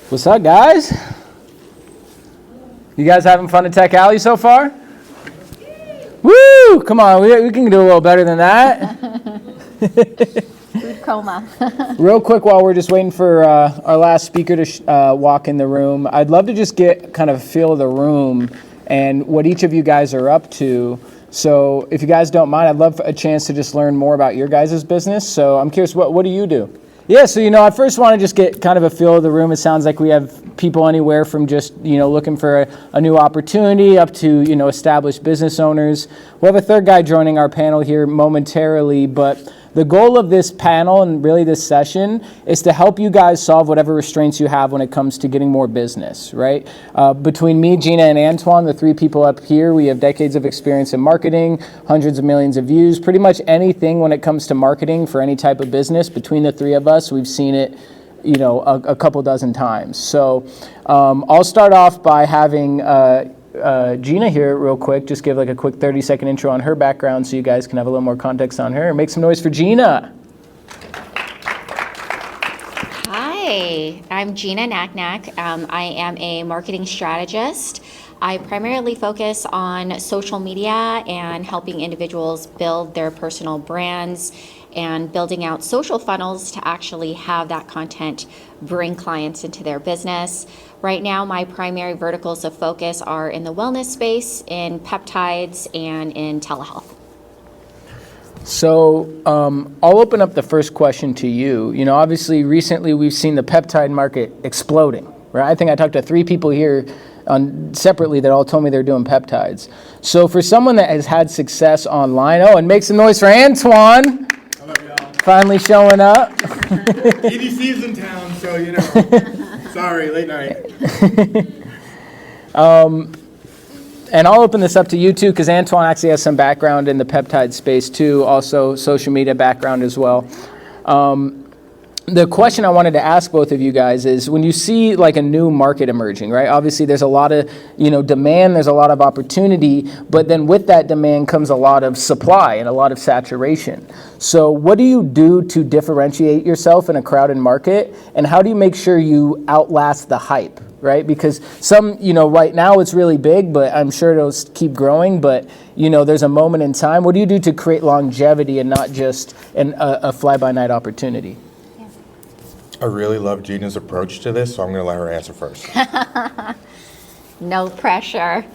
What's up, guys? You guys having fun at Tech Alley so far? Woo! Come on, we can do a little better than that. Food coma. Real quick, while we're just waiting for our last speaker to walk in the room, I'd love to just get kind of a feel of the room and what each of you guys are up to. So if you guys don't mind, I'd love a chance to just learn more about your guys' business. So I'm curious, what do you do? Yeah, so I first want to just get kind of a feel of the room. It sounds like we have people anywhere from just looking for a new opportunity up to established business owners. We'll have a third guy joining our panel here momentarily, but the goal of this panel and really this session is to help you guys solve whatever restraints you have when it comes to getting more business, right? Between me, Gina, and Antwan, the three people up here, we have decades of experience in marketing, hundreds of millions of views, pretty much anything when it comes to marketing for any type of business. Between the three of us, we've seen it a couple dozen times. So I'll start off by having Gina here real quick, just give like a quick 30-second intro on her background so you guys can have a little more context on her. Make some noise for Gina. Hi, I'm Gina Nacnac. I am a marketing strategist. I primarily focus on social media and helping individuals build their personal brands and building out social funnels to actually have that content bring clients into their business. Right now, my primary verticals of focus are in the wellness space, in peptides, and in telehealth. So I'll open up the first question to you. Obviously, recently we've seen the peptide market exploding, right? I think I talked to 3 people here separately that all told me they're doing peptides. So for someone that has had success online, and make some noise for Antwan. Finally showing up. EDC's in town, so sorry, late night. And I'll open this up to you too, because Antwan actually has some background in the peptide space too, also social media background as well. The question I wanted to ask both of you guys is, when you see like a new market emerging, right? Obviously there's a lot of, demand, there's a lot of opportunity, but then with that demand comes a lot of supply and a lot of saturation. So what do you do to differentiate yourself in a crowded market? And how do you make sure you outlast the hype, right? Because some, right now it's really big, but I'm sure it'll keep growing, but there's a moment in time. What do you do to create longevity and not just a fly-by-night opportunity? I really love Gina's approach to this, so I'm going to let her answer first. No pressure.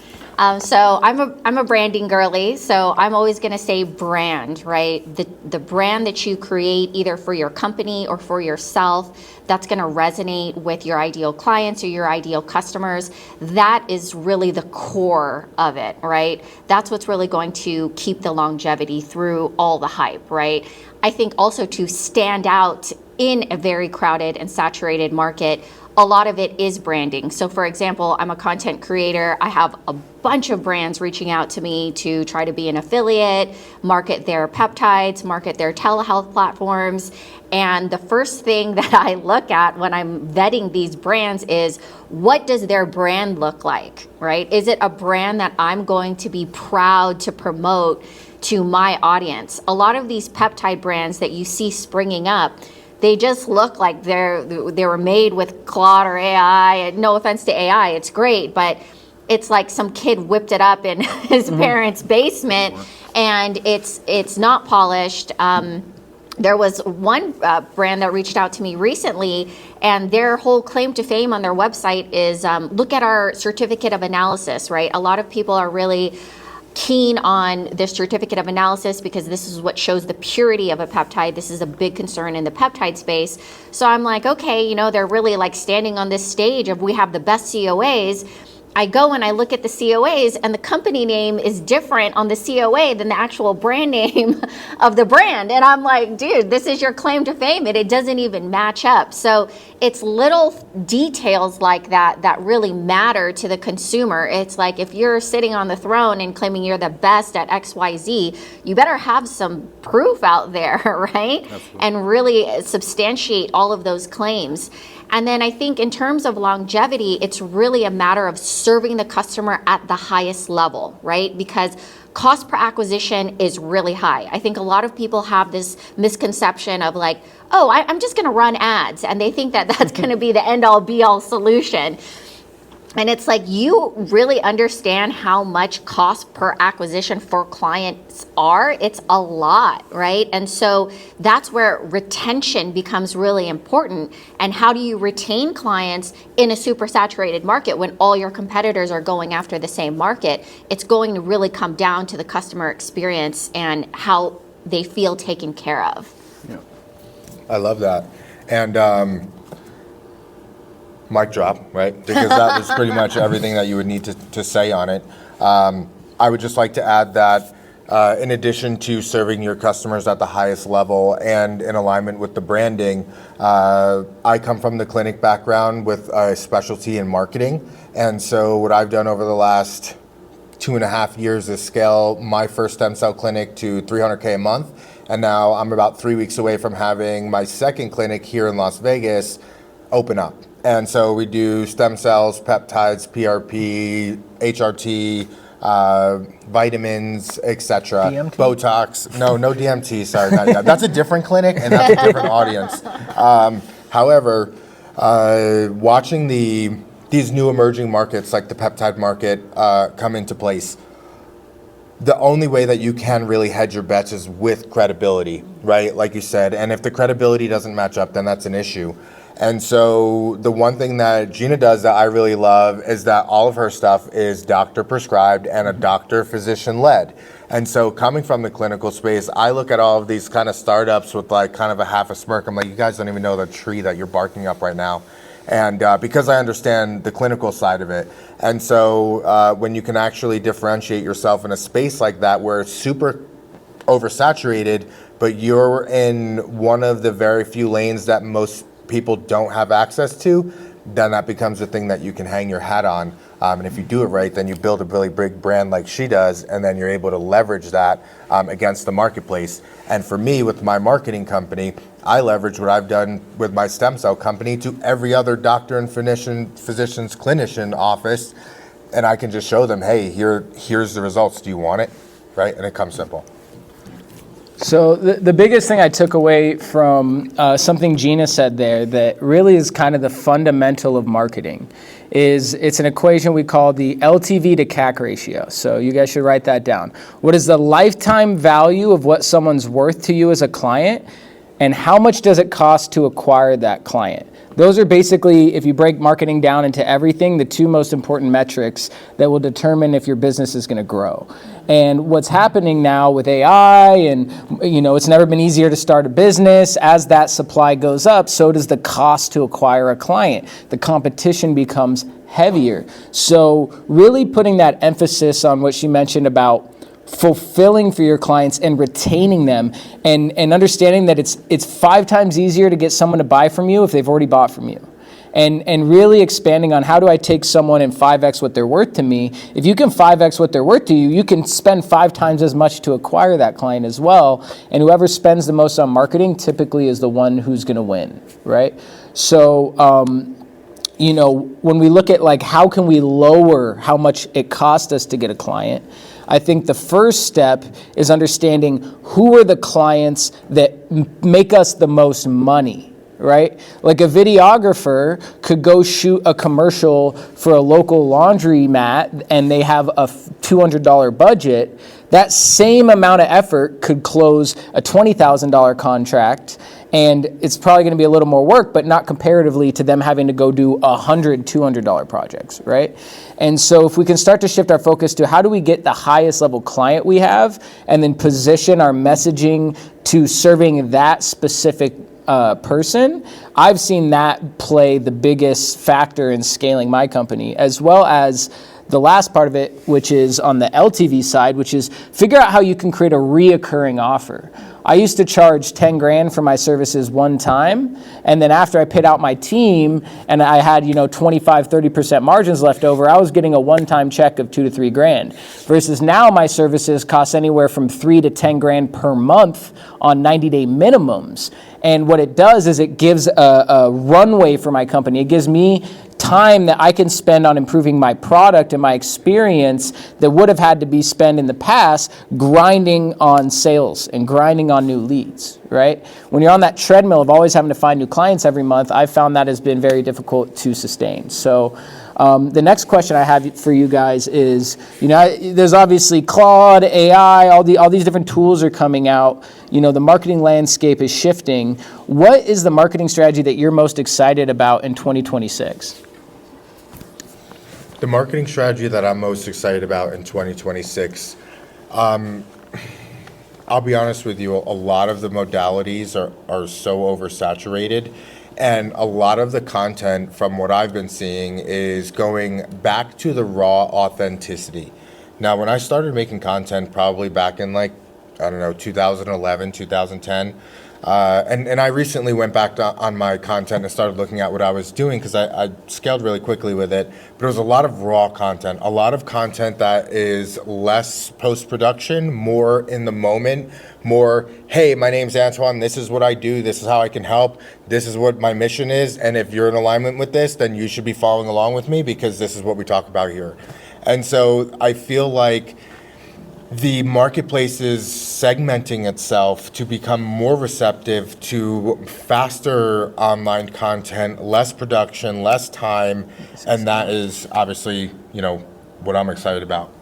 So I'm a branding girly, so I'm always going to say brand, right? The brand that you create either for your company or for yourself, that's going to resonate with your ideal clients or your ideal customers. That is really the core of it, right? That's what's really going to keep the longevity through all the hype, right? I think also to stand out in a very crowded and saturated market, a lot of it is branding. So for example, I'm a content creator. I have a bunch of brands reaching out to me to try to be an affiliate, market their peptides, market their telehealth platforms. And the first thing that I look at when I'm vetting these brands is, what does their brand look like, right? Is it a brand that I'm going to be proud to promote to my audience? A lot of these peptide brands that you see springing up, they just look like they were made with Claude or AI. No offense to AI, it's great, but it's like some kid whipped it up in his parents' basement, and it's not polished. There was one brand that reached out to me recently, and their whole claim to fame on their website is, look at our certificate of analysis, right? A lot of people are really keen on this certificate of analysis because this is what shows the purity of a peptide. This is a big concern in the peptide space. So I'm like, okay, they're really like standing on this stage of, we have the best COAs. I go and I look at the COAs, and the company name is different on the COA than the actual brand name of the brand. And I'm like, dude, this is your claim to fame, and it doesn't even match up. So it's little details like that that really matter to the consumer. It's like, if you're sitting on the throne and claiming you're the best at XYZ, you better have some proof out there, right? Absolutely. And really substantiate all of those claims. And then I think in terms of longevity, it's really a matter of serving the customer at the highest level, right? Because cost per acquisition is really high. I think a lot of people have this misconception of like, oh, I'm just going to run ads. And they think that that's going to be the end all be all solution. And it's like, you really understand how much cost per acquisition for clients are. It's a lot, right? And so that's where retention becomes really important. And how do you retain clients in a super saturated market when all your competitors are going after the same market? It's going to really come down to the customer experience and how they feel taken care of. Yeah. I love that. And mic drop, right? Because that was pretty much everything that you would need to say on it. I would just like to add that in addition to serving your customers at the highest level and in alignment with the branding, I come from the clinic background with a specialty in marketing. And so what I've done over the last 2.5 years is scale my first stem cell clinic to $300K a month. And now I'm about 3 weeks away from having my second clinic here in Las Vegas open up. And so we do stem cells, peptides, PRP, HRT, vitamins, etc. DMT? Botox. No DMT. Sorry, not yet. That's a different clinic and that's a different audience. However, watching these new emerging markets like the peptide market come into place, the only way that you can really hedge your bets is with credibility, right? Like you said. And if the credibility doesn't match up, then that's an issue. And so the one thing that Gina does that I really love is that all of her stuff is doctor prescribed and a doctor physician led. And so coming from the clinical space, I look at all of these kind of startups with like kind of a half a smirk. I'm like, you guys don't even know the tree that you're barking up right now. And because I understand the clinical side of it. And so when you can actually differentiate yourself in a space like that where it's super oversaturated, but you're in one of the very few lanes that most people don't have access to, then that becomes a thing that you can hang your hat on. And if you do it right, then you build a really big brand like she does, and then you're able to leverage that against the marketplace. And for me, with my marketing company, I leverage what I've done with my stem cell company to every other doctor and physician's clinician office, and I can just show them, hey, here's the results. Do you want it? Right? And it comes simple. So the biggest thing I took away from something Gina said there that really is kind of the fundamental of marketing is it's an equation we call the LTV to CAC ratio. So you guys should write that down. What is the lifetime value of what someone's worth to you as a client, and how much does it cost to acquire that client? Those are basically, if you break marketing down into everything, the two most important metrics that will determine if your business is going to grow. And what's happening now with AI, and it's never been easier to start a business. As that supply goes up, so does the cost to acquire a client. The competition becomes heavier. So really putting that emphasis on what she mentioned about fulfilling for your clients and retaining them, and understanding that it's 5 times easier to get someone to buy from you if they've already bought from you. And really expanding on how do I take someone and 5x what they're worth to me. If you can 5x what they're worth to you, you can spend 5 times as much to acquire that client as well. And whoever spends the most on marketing typically is the one who's going to win, right? So, when we look at like how can we lower how much it costs us to get a client, I think the first step is understanding who are the clients that make us the most money. Right? Like a videographer could go shoot a commercial for a local laundry mat and they have a $200 budget. That same amount of effort could close a $20,000 contract, and it's probably going to be a little more work, but not comparatively to them having to go do $100, $200 projects, right? And so if we can start to shift our focus to how do we get the highest level client we have and then position our messaging to serving that specific person, I've seen that play the biggest factor in scaling my company, as well as the last part of it, which is on the LTV side, which is figure out how you can create a reoccurring offer. I used to charge 10 grand for my services one time. And then after I paid out my team and I had, 25, 30% margins left over, I was getting a one-time check of 2 to 3 grand. Versus now my services cost anywhere from 3 to 10 grand per month on 90-day minimums. And what it does is it gives a runway for my company. It gives me time that I can spend on improving my product and my experience that would have had to be spent in the past grinding on sales and grinding on new leads, right? When you're on that treadmill of always having to find new clients every month, I've found that has been very difficult to sustain. So the next question I have for you guys is, there's obviously Claude, AI, all these different tools are coming out. The marketing landscape is shifting. What is the marketing strategy that you're most excited about in 2026? The marketing strategy that I'm most excited about in 2026, I'll be honest with you, a lot of the modalities are so oversaturated, and a lot of the content from what I've been seeing is going back to the raw authenticity. Now, when I started making content probably back in 2011, 2010, and I recently went back on my content and started looking at what I was doing because I scaled really quickly with it. But it was a lot of raw content, a lot of content that is less post-production, more in the moment, more, hey, my name's Antwan, this is what I do, this is how I can help, this is what my mission is, and if you're in alignment with this, then you should be following along with me because this is what we talk about here. And so I feel like the marketplace is segmenting itself to become more receptive to faster online content, less production, less time, and that is obviously, what I'm excited about.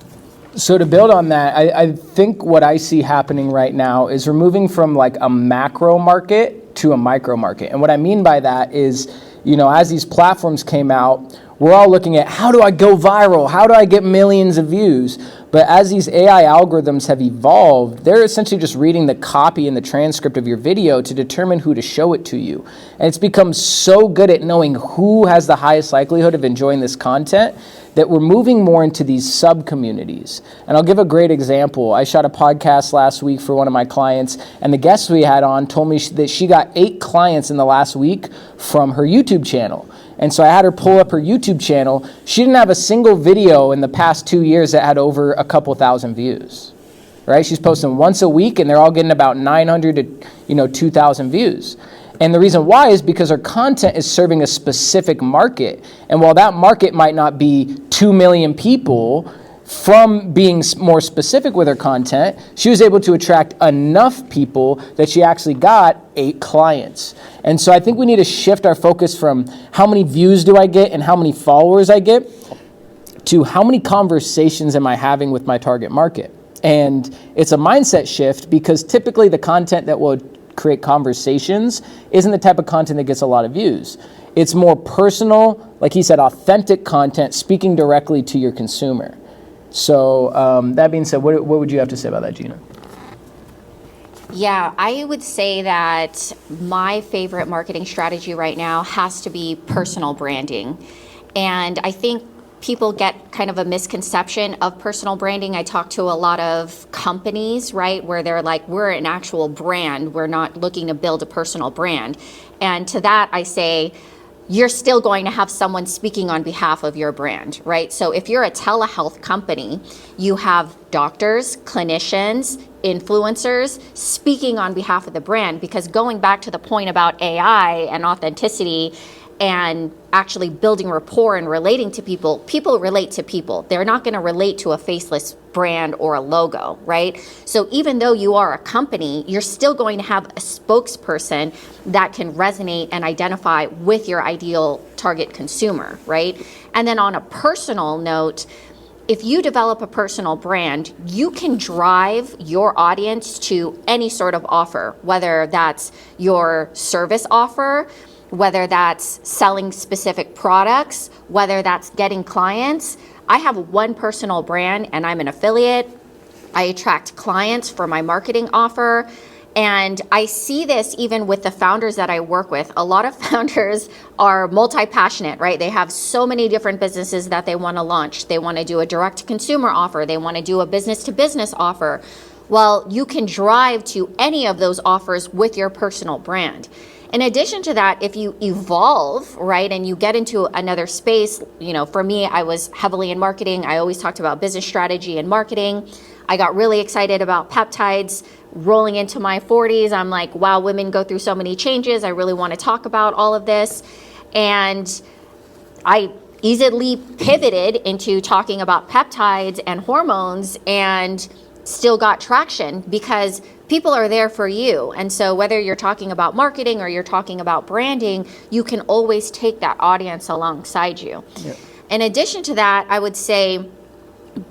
So to build on that, I think what I see happening right now is we're moving from a macro market to a micro market. And what I mean by that is, as these platforms came out, we're all looking at how do I go viral? How do I get millions of views? But as these AI algorithms have evolved, they're essentially just reading the copy and the transcript of your video to determine who to show it to you. And it's become so good at knowing who has the highest likelihood of enjoying this content that we're moving more into these sub-communities. And I'll give a great example. I shot a podcast last week for one of my clients, and the guest we had on told me that she got 8 clients in the last week from her YouTube channel. And so I had her pull up her YouTube channel. She didn't have a single video in the past 2 years that had over a couple thousand views, right? She's posting once a week, and they're all getting about 900 to 2,000 views. And the reason why is because her content is serving a specific market. And while that market might not be 2 million people, from being more specific with her content, she was able to attract enough people that she actually got 8 clients. And so I think we need to shift our focus from how many views do I get and how many followers I get to how many conversations am I having with my target market. And it's a mindset shift because typically the content that will create conversations isn't the type of content that gets a lot of views. It's more personal, like he said, authentic content speaking directly to your consumer. So that being said, what would you have to say about that, Gina? Yeah, I would say that my favorite marketing strategy right now has to be personal branding. And I think people get kind of a misconception of personal branding. I talk to a lot of companies, right, where they're like, we're an actual brand. We're not looking to build a personal brand. And to that, I say, you're still going to have someone speaking on behalf of your brand, right? So if you're a telehealth company, you have doctors, clinicians, influencers speaking on behalf of the brand, because going back to the point about AI and authenticity and actually building rapport and relating to people, people relate to people. They're not going to relate to a faceless brand or a logo, right? So even though you are a company, you're still going to have a spokesperson that can resonate and identify with your ideal target consumer, right? And then on a personal note, if you develop a personal brand, you can drive your audience to any sort of offer, whether that's your service offer, whether that's selling specific products, whether that's getting clients. I have one personal brand and I'm an affiliate. I attract clients for my marketing offer. And I see this even with the founders that I work with. A lot of founders are multi-passionate, right? They have so many different businesses that they want to launch. They want to do a direct-to-consumer offer. They want to do a business-to-business offer. Well, you can drive to any of those offers with your personal brand. In addition to that, if you evolve, right, and you get into another space, for me, I was heavily in marketing. I always talked about business strategy and marketing. I got really excited about peptides. Rolling into my 40s, I'm like, wow, women go through so many changes. I really want to talk about all of this. And I easily pivoted into talking about peptides and hormones and still got traction because people are there for you. And so whether you're talking about marketing or you're talking about branding, you can always take that audience alongside you. Yep. In addition to that, I would say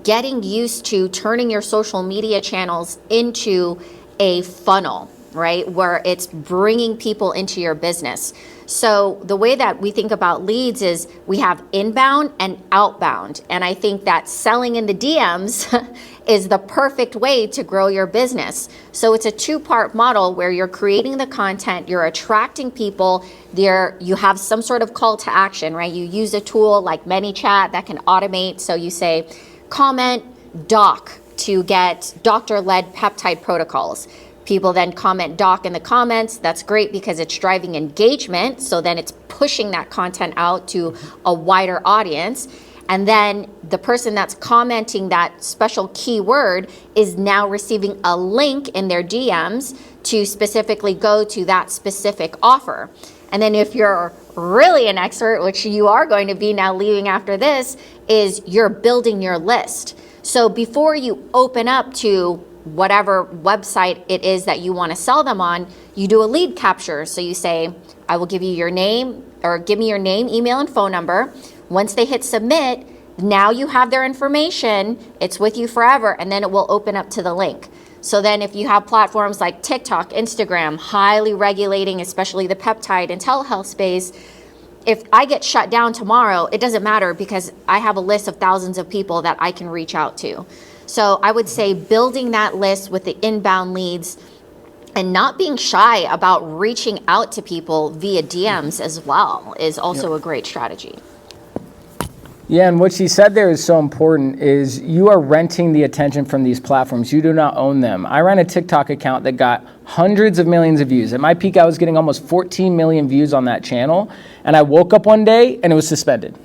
getting used to turning your social media channels into a funnel, right? Where it's bringing people into your business. So the way that we think about leads is we have inbound and outbound. And I think that selling in the DMs is the perfect way to grow your business. So it's a two-part model where you're creating the content, you're attracting people, you have some sort of call to action, right? You use a tool like ManyChat that can automate. So you say, comment doc to get doctor-led peptide protocols. People then comment doc in the comments. That's great because it's driving engagement. So then it's pushing that content out to a wider audience. And then the person that's commenting that special keyword is now receiving a link in their DMs to specifically go to that specific offer. And then if you're really an expert, which you are going to be now leaving after this, is you're building your list. So before you open up to whatever website it is that you want to sell them on, you do a lead capture. So you say, I will give you your name, or give me your name, email, and phone number. Once they hit submit, now you have their information, it's with you forever, and then it will open up to the link. So then if you have platforms like TikTok, Instagram, highly regulating, especially the peptide and telehealth space, if I get shut down tomorrow, it doesn't matter because I have a list of thousands of people that I can reach out to. So I would say building that list with the inbound leads and not being shy about reaching out to people via DMs as well is also a great strategy. Yeah, and what she said there is so important is you are renting the attention from these platforms. You do not own them. I ran a TikTok account that got hundreds of millions of views. At my peak, I was getting almost 14 million views on that channel, and I woke up one day and it was suspended.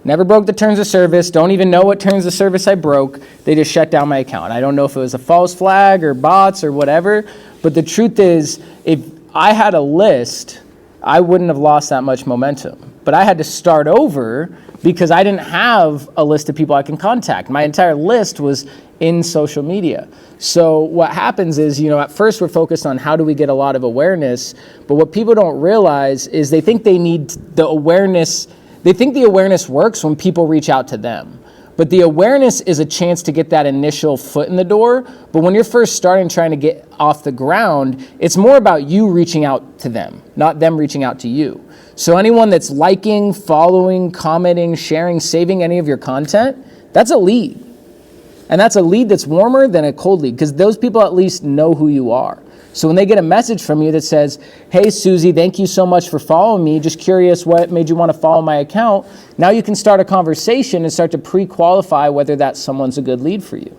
Never broke the terms of service, don't even know what terms of service I broke. They just shut down my account. I don't know if it was a false flag or bots or whatever, but the truth is, if I had a list, I wouldn't have lost that much momentum. But I had to start over because I didn't have a list of people I can contact. My entire list was in social media. So what happens is, at first we're focused on how do we get a lot of awareness, but what people don't realize is they think they need the awareness. They think the awareness works when people reach out to them. But the awareness is a chance to get that initial foot in the door. But when you're first starting trying to get off the ground, it's more about you reaching out to them, not them reaching out to you. So anyone that's liking, following, commenting, sharing, saving any of your content, that's a lead. And that's a lead that's warmer than a cold lead because those people at least know who you are. So when they get a message from you that says, hey, Susie, thank you so much for following me. Just curious what made you want to follow my account. Now you can start a conversation and start to pre-qualify whether that someone's a good lead for you.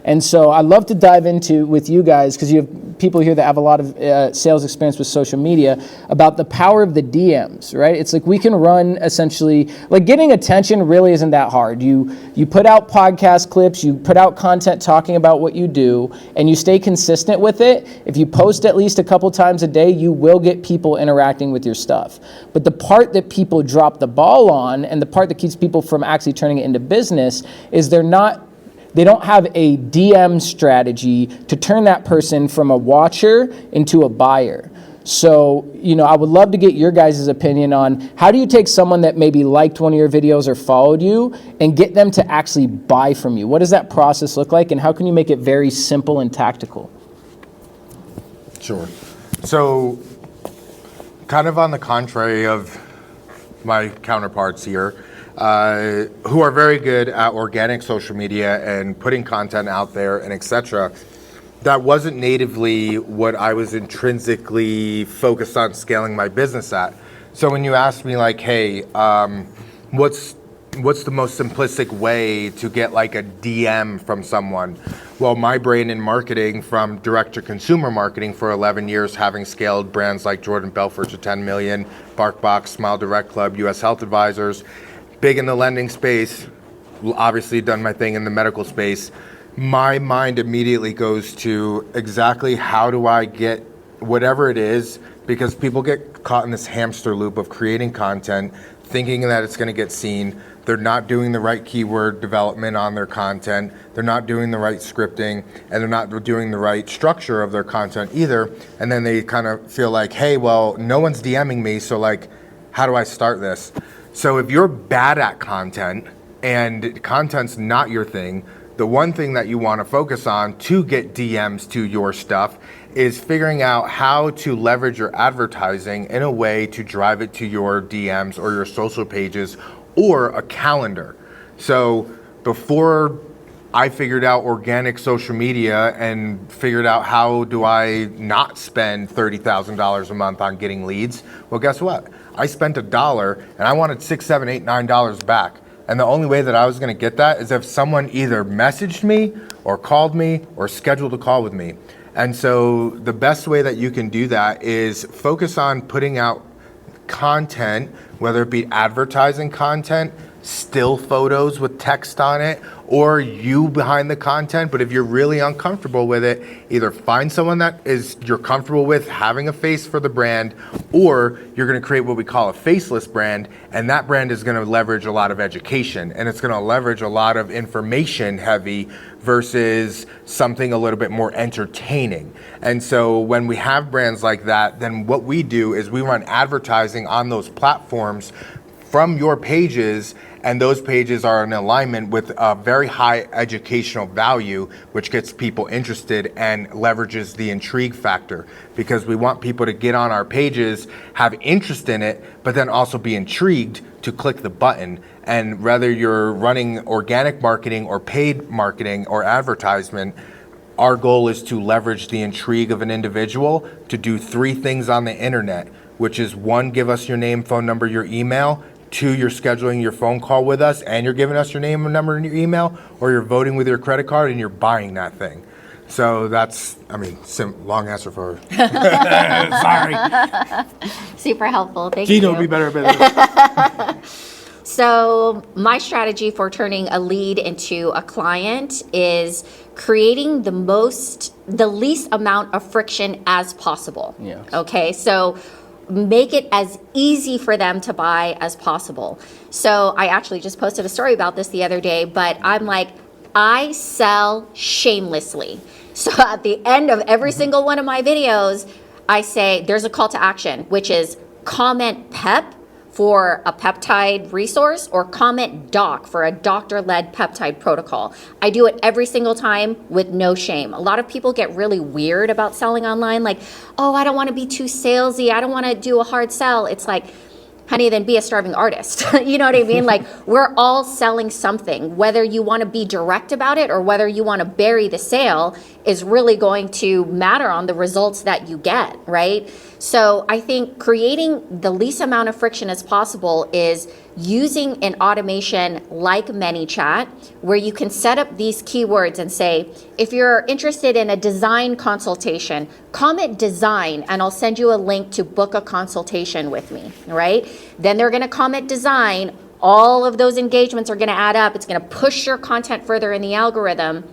And so I'd love to dive into with you guys, because you have people here that have a lot of sales experience with social media, about the power of the DMs, right? It's like we can run essentially, like getting attention really isn't that hard. You put out podcast clips, you put out content talking about what you do, and you stay consistent with it. If you post at least a couple times a day, you will get people interacting with your stuff. But the part that people drop the ball on, and the part that keeps people from actually turning it into business, is they don't have a DM strategy to turn that person from a watcher into a buyer. So, I would love to get your guys' opinion on how do you take someone that maybe liked one of your videos or followed you and get them to actually buy from you? What does that process look like, and how can you make it very simple and tactical? Sure. So, kind of on the contrary of my counterparts here, who are very good at organic social media and putting content out there and etc. That wasn't natively what I was intrinsically focused on scaling my business at. So when you asked me like, hey, what's what's the most simplistic way to get like a DM from someone? Well, my brain in marketing, from direct to consumer marketing for 11 years, having scaled brands like Jordan Belfort to 10 million, BarkBox, Smile Direct Club, US Health Advisors, big in the lending space, obviously done my thing in the medical space. My mind immediately goes to exactly how do I get whatever it is, because people get caught in this hamster loop of creating content, thinking that it's going to get seen. They're not doing the right keyword development on their content. They're not doing the right scripting, and they're not doing the right structure of their content either. And then they kind of feel like, hey, well, no one's DMing me, so like, how do I start this? So if you're bad at content and content's not your thing, the one thing that you want to focus on to get DMs to your stuff is figuring out how to leverage your advertising in a way to drive it to your DMs or your social pages or a calendar. So before I figured out organic social media and figured out how do I not spend $30,000 a month on getting leads, well, guess what? I spent $1 and I wanted $6, $7, $8, $9 back. And the only way that I was going to get that is if someone either messaged me or called me or scheduled a call with me. And so the best way that you can do that is focus on putting out content, whether it be advertising content, still photos with text on it, or you behind the content. But if you're really uncomfortable with it, either find someone that you're comfortable with having a face for the brand, or you're going to create what we call a faceless brand, and that brand is going to leverage a lot of education, and it's going to leverage a lot of information heavy versus something a little bit more entertaining. And so when we have brands like that, then what we do is we run advertising on those platforms from your pages, and those pages are in alignment with a very high educational value, which gets people interested and leverages the intrigue factor, because we want people to get on our pages, have interest in it, but then also be intrigued to click the button. And whether you're running organic marketing or paid marketing or advertisement, our goal is to leverage the intrigue of an individual to do 3 things on the internet, which is 1, give us your name, phone number, your email. 2, you're scheduling your phone call with us and you're giving us your name and number and your email, or you're voting with your credit card and you're buying that thing. So that's, long answer for sorry. Super helpful. Thank Gina you. will be better at this. So my strategy for turning a lead into a client is creating the least amount of friction as possible. Yeah. Okay, so make it as easy for them to buy as possible. So I actually just posted a story about this the other day, but I'm like, I sell shamelessly. So at the end of every single one of my videos, I say there's a call to action, which is comment PEP for a peptide resource, or comment doc for a doctor-led peptide protocol. I do it every single time with no shame. A lot of people get really weird about selling online, like, oh, I don't want to be too salesy, I don't want to do a hard sell. It's like, honey, then be a starving artist. You know what I mean? Like, we're all selling something. Whether you want to be direct about it or whether you want to bury the sale is really going to matter on the results that you get, right? So I think creating the least amount of friction as possible is using an automation like ManyChat, where you can set up these keywords and say, if you're interested in a design consultation, comment design and I'll send you a link to book a consultation with me, right? Then they're going to comment design. All of those engagements are going to add up. It's going to push your content further in the algorithm.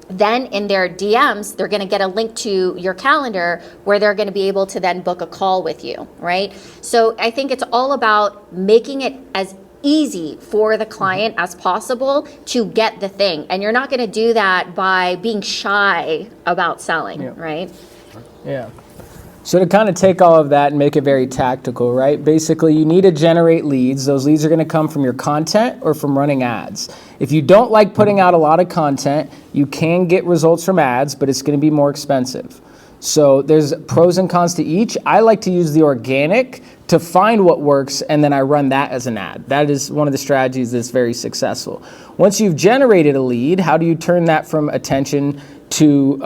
Then in their DMs, they're going to get a link to your calendar where they're going to be able to then book a call with you, right? So I think it's all about making it as easy for the client as possible to get the thing. And you're not going to do that by being shy about selling, right? Yeah. So to kind of take all of that and make it very tactical, right? Basically, you need to generate leads. Those leads are going to come from your content or from running ads. If you don't like putting out a lot of content, you can get results from ads, but it's going to be more expensive. So there's pros and cons to each. I like to use the organic to find what works, and then I run that as an ad. That is one of the strategies that's very successful. Once you've generated a lead, how do you turn that from attention to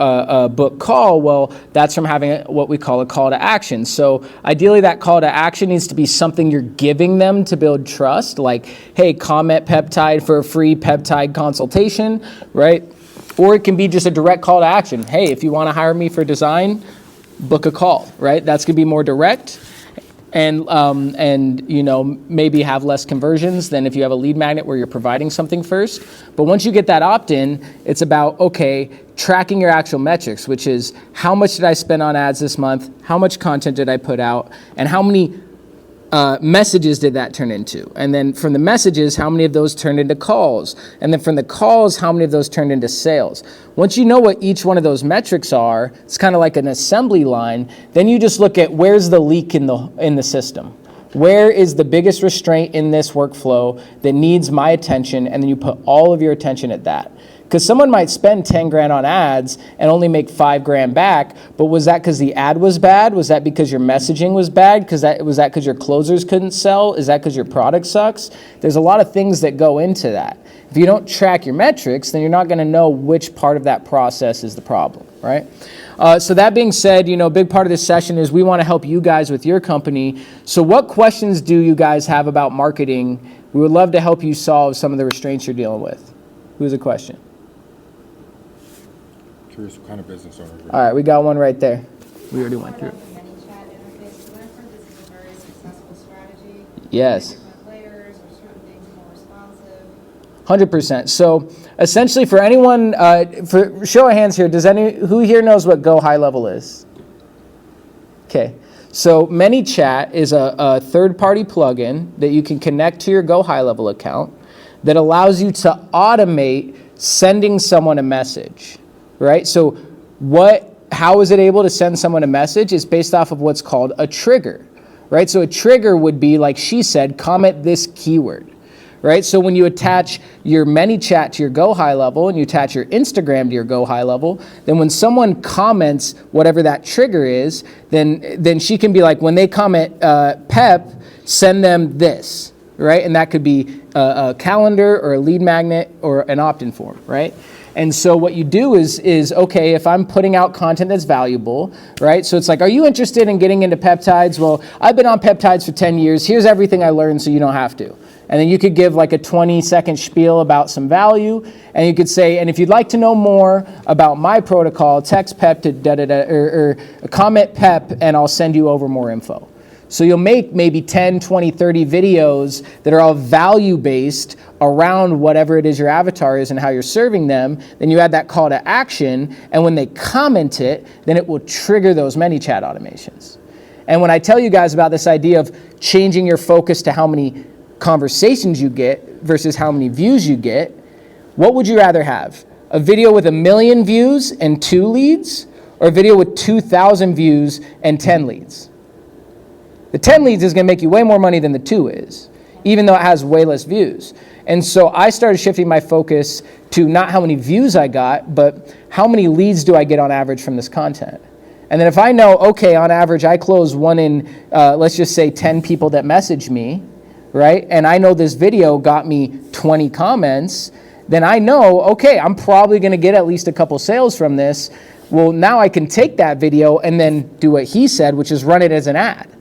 book call? Well, that's from having what we call a call to action. So ideally that call to action needs to be something you're giving them to build trust, like, hey, comment peptide for a free peptide consultation, right? Or it can be just a direct call to action. Hey, if you want to hire me for design, book a call, right? That's going to be more direct. And you know, maybe have less conversions than if you have a lead magnet where you're providing something first. But once you get that opt-in, it's about, okay, tracking your actual metrics, which is how much did I spend on ads this month, how much content did I put out, and how many messages did that turn into? And then from the messages, how many of those turned into calls? And then from the calls, how many of those turned into sales? Once you know what each one of those metrics are, it's kind of like an assembly line, then you just look at where's the leak in the system. Where is the biggest restraint in this workflow that needs my attention? And then you put all of your attention at that. Because someone might spend 10 grand on ads and only make 5 grand back, but was that because the ad was bad? Was that because your messaging was bad? Was that because your closers couldn't sell? Is that because your product sucks? There's a lot of things that go into that. If you don't track your metrics, then you're not going to know which part of that process is the problem, right? So that being said, you know, a big part of this session is we want to help you guys with your company. So what questions do you guys have about marketing? We would love to help you solve some of the restraints you're dealing with. Who has a question? Curious what kind of business owner. All right, we got one right there. We already went through it. The ManyChat interface, because I've heard this is a very successful strategy. Yes. Different layers or certain things more responsive. 100%. So essentially for anyone, for show of hands here, who here knows what Go High Level is? Okay. So ManyChat is a third-party plugin that you can connect to your Go High Level account that allows you to automate sending someone a message. Right? So how is it able to send someone a message? It's based off of what's called a trigger, right? So a trigger would be, like she said, comment this keyword, right? So when you attach your ManyChat to your Go High Level and you attach your Instagram to your Go High Level, then when someone comments whatever that trigger is, then she can be like, when they comment pep, send them this, right? And that could be a calendar or a lead magnet or an opt-in form, right? And so what you do is, okay, if I'm putting out content that's valuable, right? So it's like, are you interested in getting into peptides? Well, I've been on peptides for 10 years. Here's everything I learned so you don't have to. And then you could give like a 20-second spiel about some value. And you could say, and if you'd like to know more about my protocol, text pep to da-da-da, or comment pep, and I'll send you over more info. So you'll make maybe 10, 20, 30 videos that are all value-based around whatever it is your avatar is and how you're serving them. Then you add that call to action, and when they comment it, then it will trigger those ManyChat automations. And when I tell you guys about this idea of changing your focus to how many conversations you get versus how many views you get, what would you rather have? A video with 1 million views and 2 leads, or a video with 2,000 views and 10 leads? The 10 leads is going to make you way more money than the 2 is, even though it has way less views. And so I started shifting my focus to not how many views I got, but how many leads do I get on average from this content. And then if I know, okay, on average I close 1 in, let's just say 10 people that message me, right? And I know this video got me 20 comments, then I know, okay, I'm probably going to get at least a couple sales from this. Well, now I can take that video and then do what he said, which is run it as an ad.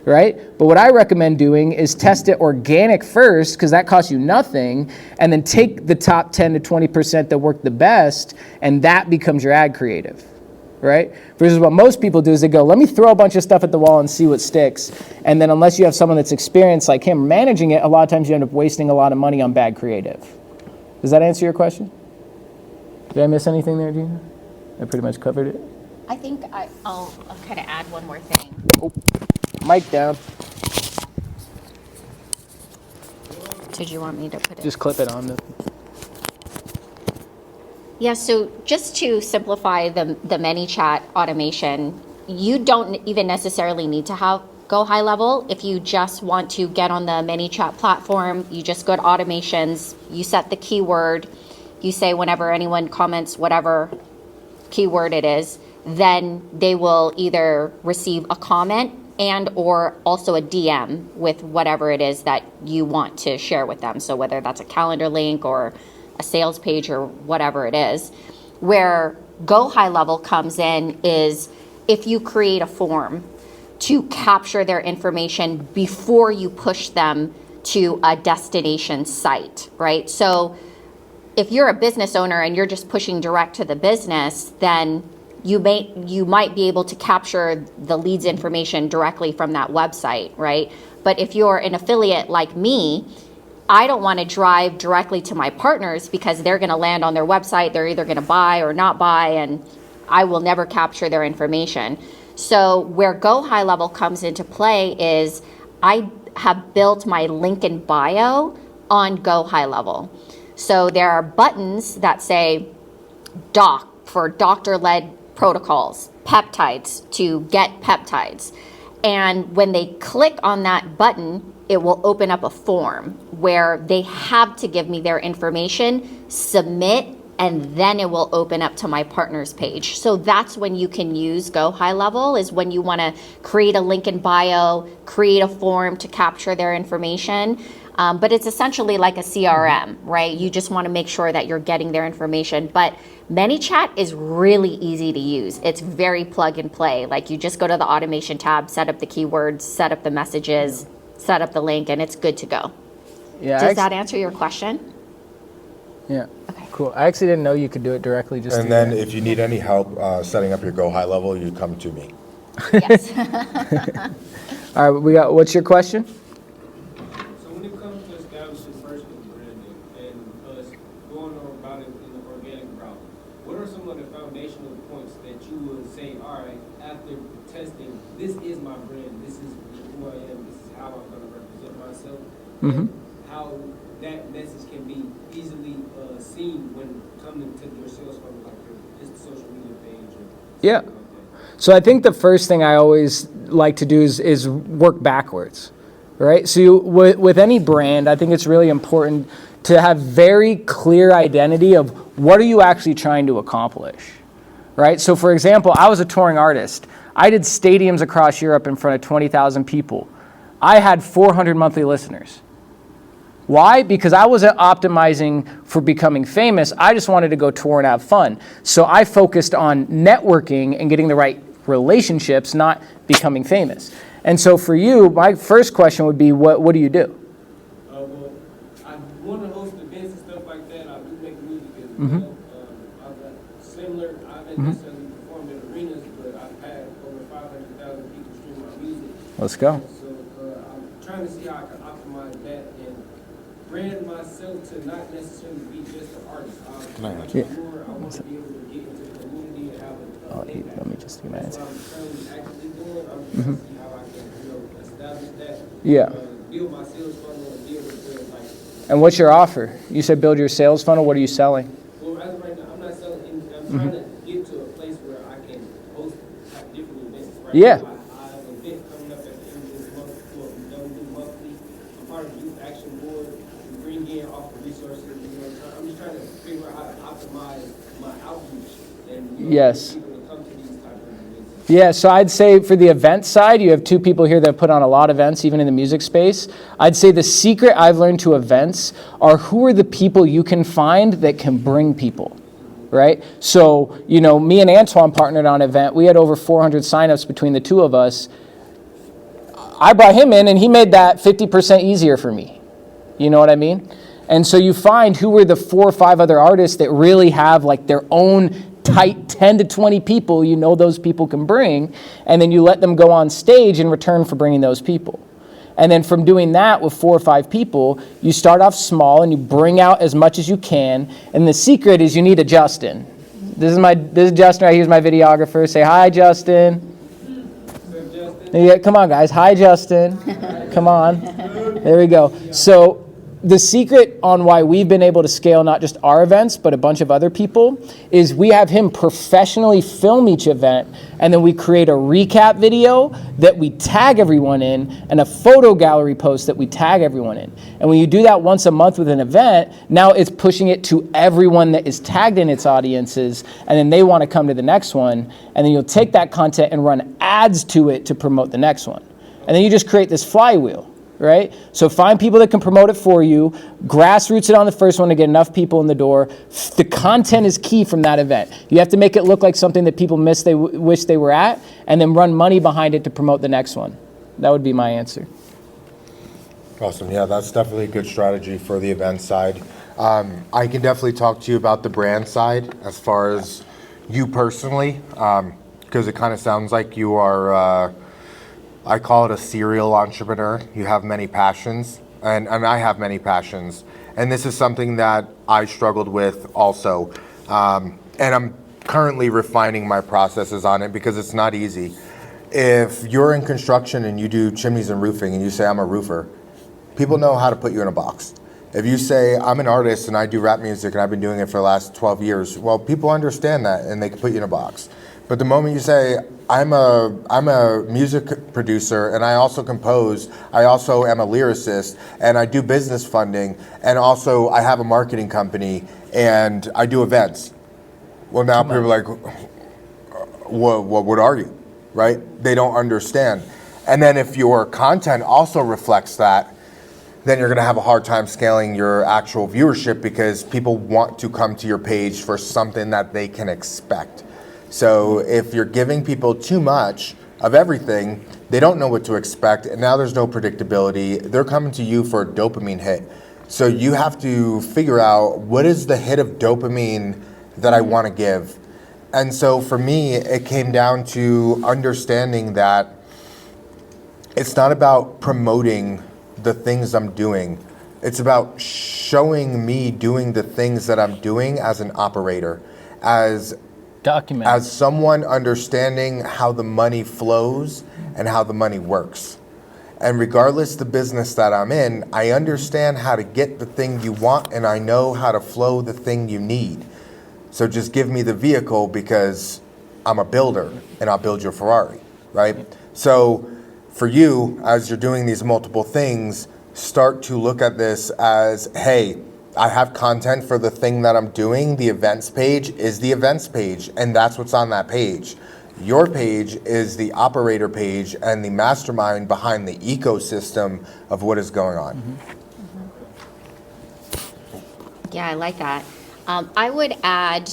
Right? But what I recommend doing is test it organic first, because that costs you nothing, and then take the top 10 to 20% that work the best, and that becomes your ad creative, right? Versus what most people do is they go, let me throw a bunch of stuff at the wall and see what sticks, and then unless you have someone that's experienced like him managing it, a lot of times you end up wasting a lot of money on bad creative. Does that answer your question? Did I miss anything there, Gina? I pretty much covered it. I think I'll kind of add one more thing. Oh. Mic down. Did you want me to put it? Just clip it on. Yeah, so just to simplify the ManyChat automation, you don't even necessarily need to have Go High Level. If you just want to get on the ManyChat platform, you just go to automations, you set the keyword, you say whenever anyone comments whatever keyword it is, then they will either receive a comment and or also a DM with whatever it is that you want to share with them. So whether that's a calendar link or a sales page or whatever it is, where Go high level comes in is if you create a form to capture their information before you push them to a destination site, right? So if you're a business owner and you're just pushing direct to the business, then you might be able to capture the leads information directly from that website, right? But if you're an affiliate like me, I don't want to drive directly to my partners because they're going to land on their website. They're either going to buy or not buy, and I will never capture their information. So where Go High Level comes into play is I have built my link in bio on Go High Level. So there are buttons that say doc for doctor-led protocols, peptides to get peptides. And when they click on that button, it will open up a form where they have to give me their information, submit, and then it will open up to my partners page. So that's when you can use Go High Level, is when you want to create a link in bio, create a form to capture their information. But it's essentially like a CRM, right? You just want to make sure that you're getting their information. But ManyChat is really easy to use. It's very plug and play. Like you just go to the automation tab, set up the keywords, set up the messages, set up the link, and it's good to go. Yeah. Does that answer your question? Yeah. Okay. Cool. I actually didn't know you could do it directly. Just And then if you need any help setting up your Go High Level, you come to me. Yes. All right. What's your question? So when it comes to establishing personal branding and us going on about it in the organic route, what are some of the foundational points that you would say, all right, after testing, this is my brand, this is who I am, this is how I'm going to represent myself, and how that message can be easily seen when coming to your sales funnel, like just social media page or Yeah. something like that? So I think the first thing I always like to do is work backwards, right? So with any brand, I think it's really important to have very clear identity of what are you actually trying to accomplish, right? So for example, I was a touring artist. I did stadiums across Europe in front of 20,000 people. I had 400 monthly listeners. Why? Because I wasn't optimizing for becoming famous. I just wanted to go tour and have fun. So I focused on networking and getting the right relationships, not becoming famous. And so for you, my first question would be, what do you do? Well, I want to host events and stuff like that. I do make music as well. I've got similar. I haven't necessarily performed in arenas, but I've had over 500,000 people stream my music. Let's go. So I'm trying to see how I can optimize that and brand myself to not necessarily be just an artist. I'm an entrepreneur. I want to be able to get into the community and have an impact. Let me just give my That's answer. what I'm currently actively doing. I'm trying to see how I can, establish that. Yeah. Build my sales funnel and be able to like. And what's your offer? You said build your sales funnel. What are you selling? Well, as of right now, I'm not selling anything. I'm trying to get to a place where I can host like different events. Right? Yeah. I have an event coming up at the end of this month. Well, we do monthly. I'm part of the Youth Action Board. We bring in off the resources. I'm just trying to figure out how to optimize my outreach and Yes. people to come to these type of events. Yeah, so I'd say for the event side, you have two people here that put on a lot of events, even in the music space. I'd say the secret I've learned to events are who are the people you can find that can bring people, right? So, me and Antwan partnered on an event. We had over 400 signups between the two of us. I brought him in and he made that 50% easier for me. You know what I mean? And so you find who were the 4 or 5 other artists that really have like their own tight 10 to 20 people those people can bring, and then you let them go on stage in return for bringing those people. And then from doing that with 4 or 5 people, you start off small and you bring out as much as you can. And the secret is you need a Justin. This is Justin right here. He's my videographer. Say hi, Justin. Yeah, come on, guys. Hi, Justin. Come on. There we go. So the secret on why we've been able to scale not just our events, but a bunch of other people, is we have him professionally film each event, and then we create a recap video that we tag everyone in, and a photo gallery post that we tag everyone in. And when you do that once a month with an event, now it's pushing it to everyone that is tagged in its audiences, and then they want to come to the next one, and then you'll take that content and run ads to it to promote the next one. And then you just create this flywheel. right? So find people that can promote it for you, grassroots it on the first one to get enough people in the door. The content is key from that event. You have to make it look like something that people miss, they wish they were at, and then run money behind it to promote the next one. That would be my answer. Awesome. Yeah, that's definitely a good strategy for the event side. I can definitely talk to you about the brand side as far as you personally, because it kind of sounds like you are, I call it a serial entrepreneur. You have many passions, and I have many passions. And this is something that I struggled with also. And I'm currently refining my processes on it because it's not easy. If you're in construction and you do chimneys and roofing and you say, I'm a roofer, people know how to put you in a box. If you say, I'm an artist and I do rap music and I've been doing it for the last 12 years, well, people understand that and they can put you in a box. But the moment you say, I'm a music producer and I also compose, I also am a lyricist and I do business funding and also I have a marketing company and I do events. Well, now people are like, what are you, right? They don't understand. And then if your content also reflects that, then you're going to have a hard time scaling your actual viewership because people want to come to your page for something that they can expect. So if you're giving people too much of everything, they don't know what to expect, and now there's no predictability. They're coming to you for a dopamine hit. So you have to figure out, what is the hit of dopamine that I want to give? And so for me, it came down to understanding that it's not about promoting the things I'm doing. It's about showing me doing the things that I'm doing as an operator, as someone understanding how the money flows and how the money works. And regardless the business that I'm in, I understand how to get the thing you want and I know how to flow the thing you need. So just give me the vehicle because I'm a builder and I'll build your Ferrari, right? So for you, as you're doing these multiple things, start to look at this as, hey, I have content for the thing that I'm doing. The events page is the events page, and that's what's on that page. Your page is the operator page and the mastermind behind the ecosystem of what is going on. Yeah, I like that. I would add,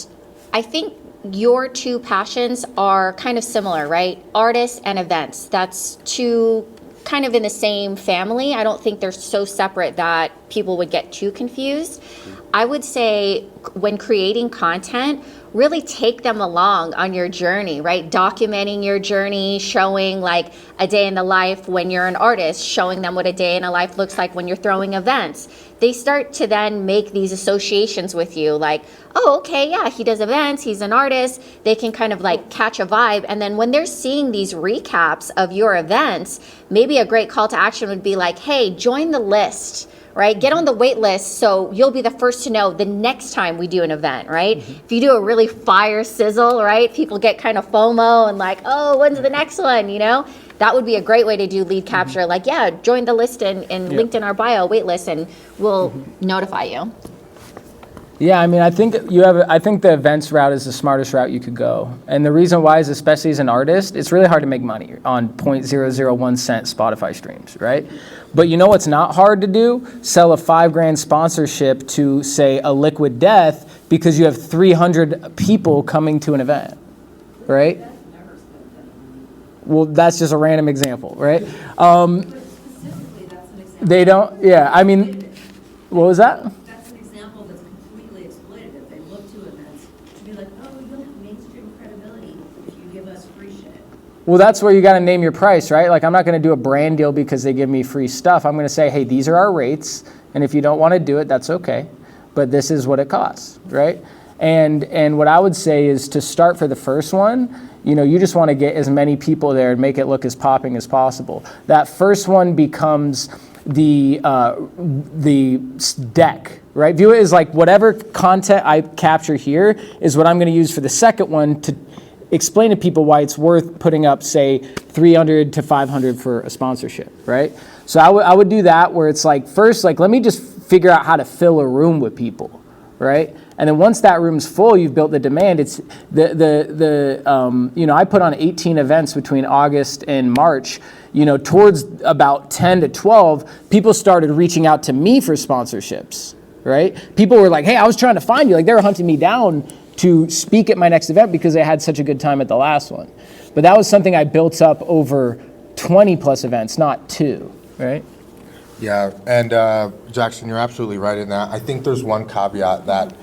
I think your two passions are kind of similar, right? Artists and events. That's two kind of in the same family. I don't think they're so separate that people would get too confused. I would say when creating content, really take them along on your journey, right? Documenting your journey, showing like a day in the life when you're an artist, showing them what a day in a life looks like when you're throwing events. They start to then make these associations with you like, oh, okay, yeah, he does events, he's an artist. They can kind of like catch a vibe. And then when they're seeing these recaps of your events, maybe a great call to action would be like, hey, join the list, right? Get on the wait list so you'll be the first to know the next time we do an event, right? If you do a really fire sizzle, right? People get kind of FOMO and like, oh, when's the next one, you know? That would be a great way to do lead capture. Like, yeah, join the list and linked in our bio, wait list, and we'll notify you. Yeah, I mean, I think the events route is the smartest route you could go. And the reason why is, especially as an artist, it's really hard to make money on 0.001 cent Spotify streams, right? But you know what's not hard to do? Sell a $5,000 sponsorship to, say, a Liquid Death because you have 300 people coming to an event, right? Well, that's just a random example, right? But specifically, that's an example. They don't, yeah, I mean, what was that? That's an example that's completely exploitative. They look to events to be like, oh, you'll have mainstream credibility if you give us free shit. Well, that's where you got to name your price, right? Like, I'm not going to do a brand deal because they give me free stuff. I'm going to say, hey, these are our rates, and if you don't want to do it, that's okay. But this is what it costs, right? And what I would say is to start for the first one, you know, you just want to get as many people there and make it look as popping as possible. That first one becomes the deck, right? View it as like whatever content I capture here is what I'm going to use for the second one to explain to people why it's worth putting up, say, 300 to 500 for a sponsorship, right? So I would do that where it's like, first, like, let me just figure out how to fill a room with people, right? And then once that room's full, you've built the demand. It's I put on 18 events between August and March. Towards about 10 to 12, people started reaching out to me for sponsorships, right? People were like, hey, I was trying to find you. Like, they were hunting me down to speak at my next event because they had such a good time at the last one. But that was something I built up over 20 plus events, not 2, right? Yeah, and Jaxon, you're absolutely right in that. I think there's one caveat that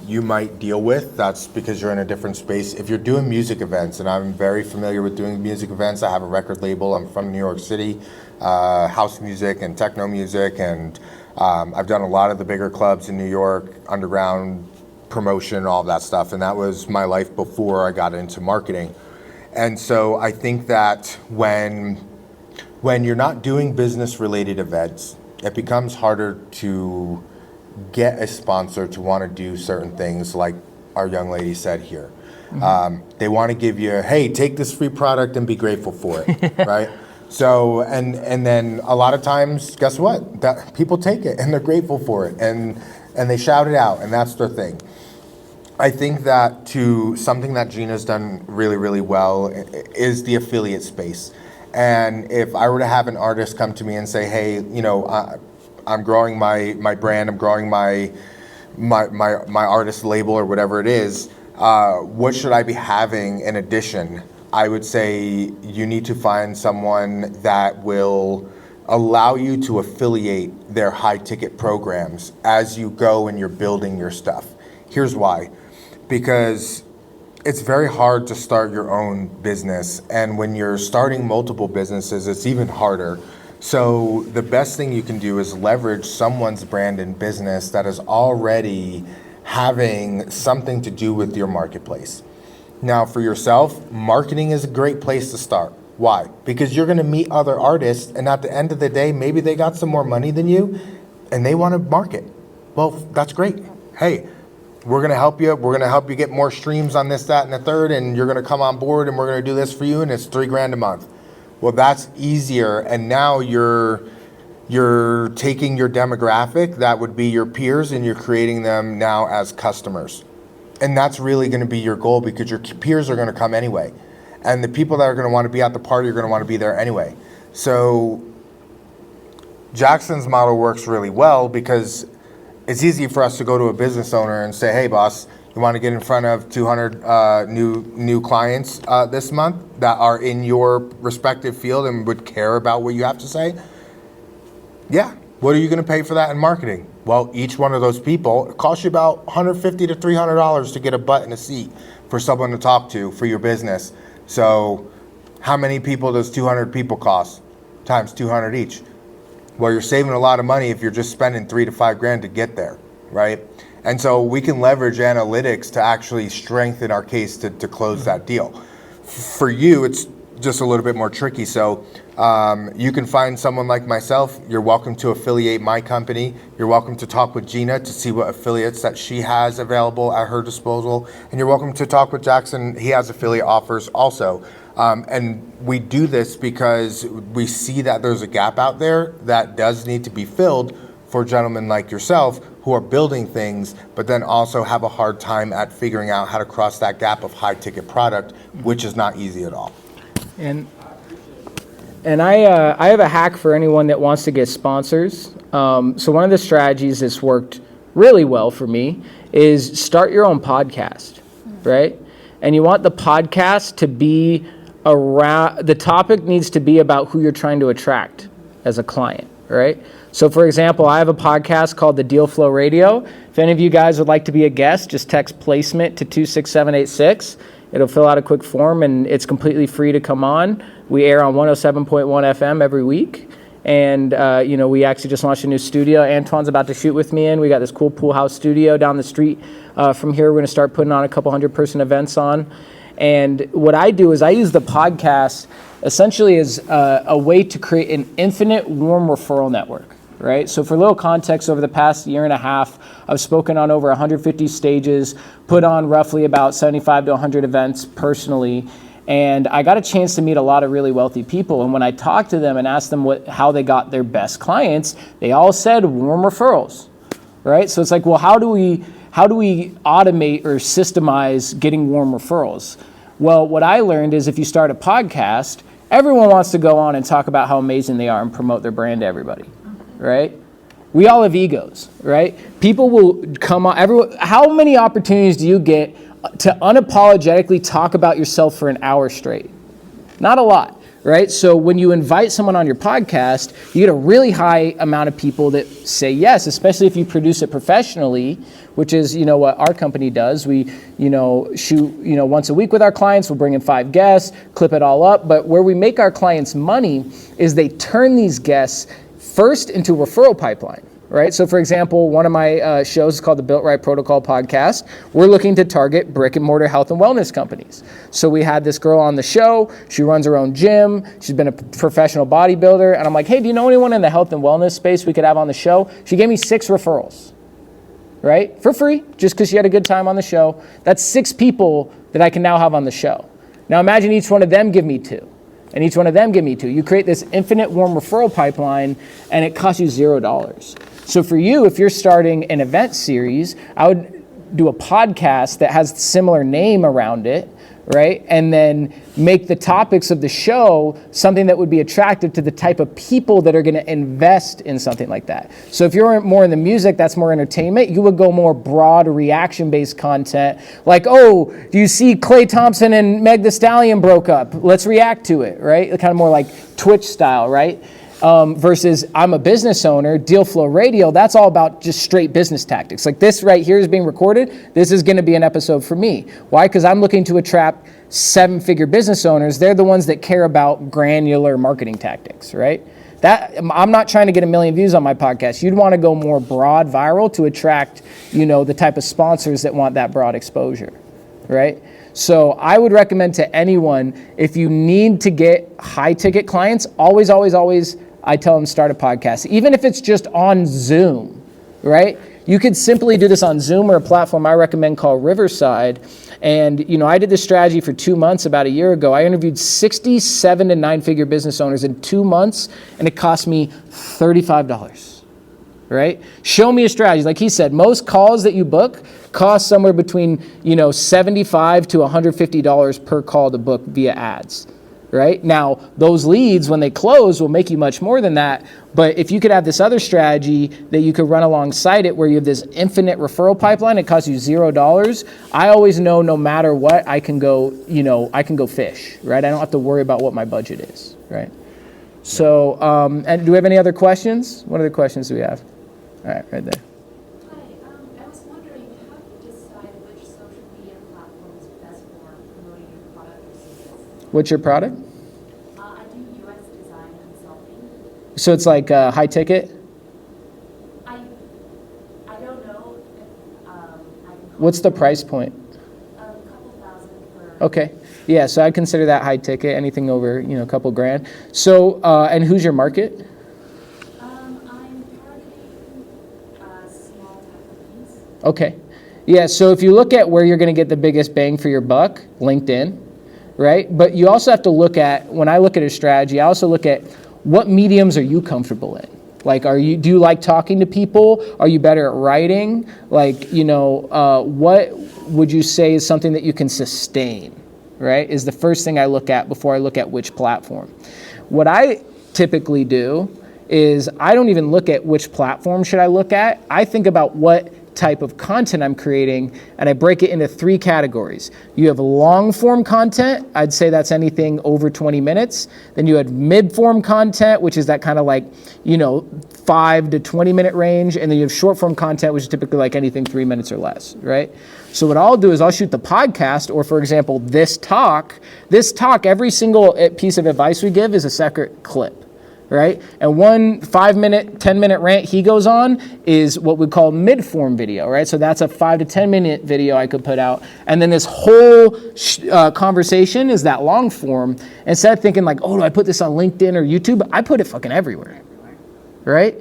you might deal with. That's because you're in a different space. If you're doing music events, and I'm very familiar with doing music events, I have a record label. I'm from New York City, house music and techno music, and I've done a lot of the bigger clubs in New York, underground promotion, all of that stuff, and that was my life before I got into marketing. And so I think that when you're not doing business-related events, it becomes harder to get a sponsor to want to do certain things like our young lady said here. They want to give you, hey, take this free product and be grateful for it, right? So, and then a lot of times, guess what? That people take it and they're grateful for it and they shout it out, and that's their thing. I think that something that Gina's done really, really well is the affiliate space. And if I were to have an artist come to me and say, hey, I'm growing my brand, I'm growing my artist label or whatever it is, what should I be having in addition? I would say you need to find someone that will allow you to affiliate their high ticket programs as you go and you're building your stuff. Here's why. Because it's very hard to start your own business, and when you're starting multiple businesses, it's even harder. So the best thing you can do is leverage someone's brand and business that is already having something to do with your marketplace. Now, for yourself, marketing is a great place to start. Why? Because you're going to meet other artists, and at the end of the day, maybe they got some more money than you, and they want to market. Well, that's great. Hey, we're going to help you. We're going to help you get more streams on this, that, and the third, and you're going to come on board, and we're going to do this for you, and it's $3,000 a month. Well, that's easier, and now you're taking your demographic, that would be your peers, and you're creating them now as customers. And that's really going to be your goal, because your peers are going to come anyway. And the people that are going to want to be at the party are going to want to be there anyway. So Jaxon's model works really well because it's easy for us to go to a business owner and say, hey, boss, you want to get in front of 200 new clients this month that are in your respective field and would care about what you have to say? Yeah. What are you going to pay for that in marketing? Well, each one of those people, it costs you about $150 to $300 to get a butt in a seat for someone to talk to for your business. So how many people does 200 people cost? Times 200 each. Well, you're saving a lot of money if you're just spending $3,000 to $5,000 to get there, right? And so we can leverage analytics to actually strengthen our case to close that deal. For you, it's just a little bit more tricky. So you can find someone like myself. You're welcome to affiliate my company. You're welcome to talk with Gina to see what affiliates that she has available at her disposal. And you're welcome to talk with Jaxon. He has affiliate offers also. And we do this because we see that there's a gap out there that does need to be filled for gentlemen like yourself who are building things, but then also have a hard time at figuring out how to cross that gap of high ticket product, which is not easy at all. And I have a hack for anyone that wants to get sponsors. So one of the strategies that's worked really well for me is start your own podcast, right? And you want the podcast to be around, the topic needs to be about who you're trying to attract as a client, right? So for example, I have a podcast called The Deal Flow Radio. If any of you guys would like to be a guest, just text placement to 26786. It'll fill out a quick form, and it's completely free to come on. We air on 107.1 FM every week. And, we actually just launched a new studio. Antwan's about to shoot with me in. We got this cool pool house studio down the street from here. We're going to start putting on a couple 100-person events on. And what I do is I use the podcast essentially as a way to create an infinite warm referral network, right? So for a little context, over the past year and a half, I've spoken on over 150 stages, put on roughly about 75 to 100 events personally, and I got a chance to meet a lot of really wealthy people. And when I talked to them and asked them how they got their best clients, they all said warm referrals. right? So it's like, well, how do we automate or systemize getting warm referrals? Well, what I learned is if you start a podcast, everyone wants to go on and talk about how amazing they are and promote their brand to everybody, right? We all have egos, right? People will come on, how many opportunities do you get to unapologetically talk about yourself for an hour straight? Not a lot, right? So when you invite someone on your podcast, you get a really high amount of people that say yes, especially if you produce it professionally, which is, what our company does. We, shoot, once a week with our clients. We'll bring in 5 guests, clip it all up. But where we make our clients money is they turn these guests first into a referral pipeline. Right? So for example, one of my shows is called the Built Right Protocol podcast. We're looking to target brick and mortar health and wellness companies. So we had this girl on the show. She runs her own gym. She's been a professional bodybuilder. And I'm like, hey, do you know anyone in the health and wellness space we could have on the show? She gave me 6 referrals, right? For free, just because she had a good time on the show. That's 6 people that I can now have on the show. Now imagine each one of them give me 2. And each one of them give me 2. You create this infinite warm referral pipeline, and it costs you $0. So for you, if you're starting an event series, I would do a podcast that has similar name around it, right? And then make the topics of the show something that would be attractive to the type of people that are going to invest in something like that. So if you're more in the music, that's more entertainment, you would go more broad reaction-based content. Like, oh, do you see Klay Thompson and Meg Thee Stallion broke up? Let's react to it, right? Kind of more like Twitch style, right? Versus I'm a business owner, Deal Flow Radio, that's all about just straight business tactics. Like this right here is being recorded. This is going to be an episode for me. Why? Because I'm looking to attract 7-figure business owners. They're the ones that care about granular marketing tactics, right? I'm not trying to get 1 million views on my podcast. You'd want to go more broad viral to attract, the type of sponsors that want that broad exposure, right? So I would recommend to anyone, if you need to get high ticket clients, always, I tell them start a podcast, even if it's just on Zoom, right? You could simply do this on Zoom or a platform I recommend called Riverside. And, I did this strategy for 2 months about a year ago. I interviewed 67 to 9-figure business owners in 2 months, and it cost me $35, right? Show me a strategy. Like he said, most calls that you book cost somewhere between, $75 to $150 per call to book via ads. Right? Now, those leads, when they close, will make you much more than that. But if you could have this other strategy that you could run alongside it where you have this infinite referral pipeline, it costs you $0. I always know no matter what, I can go fish, right? I don't have to worry about what my budget is, right? So, and do we have any other questions? What other questions do we have? All right, right there. Hi, I was wondering, how do you decide which social media platform is best for promoting your product or service? What's your product? I do UX design consulting. So it's like high ticket? I don't know if I can. What's the price point? A couple thousand for. Okay. Yeah, so I'd consider that high ticket, anything over, a couple grand. So, and who's your market? I'm targeting small tech companies. Okay. Yeah, so if you look at where you're going to get the biggest bang for your buck, LinkedIn, right? But you also have to look at, when I look at a strategy, I also look at what mediums are you comfortable in? Like, do you like talking to people? Are you better at writing? Like, what would you say is something that you can sustain, right? Is the first thing I look at before I look at which platform. What I typically do is I don't even look at which platform should I look at. I think about what type of content I'm creating, and I break it into 3 categories. You have long form content. I'd say that's anything over 20 minutes. Then you have mid form content, which is that kind of like, 5 to 20 minute range. And then you have short form content, which is typically like anything 3 minutes or less, right? So what I'll do is I'll shoot the podcast, or for example, this talk, every single piece of advice we give is a separate clip. Right? And one 5-minute, 10-minute rant he goes on is what we call mid-form video, right? So that's a 5 to 10-minute video I could put out. And then this whole conversation is that long form. Instead of thinking like, oh, do I put this on LinkedIn or YouTube? I put it fucking everywhere, right?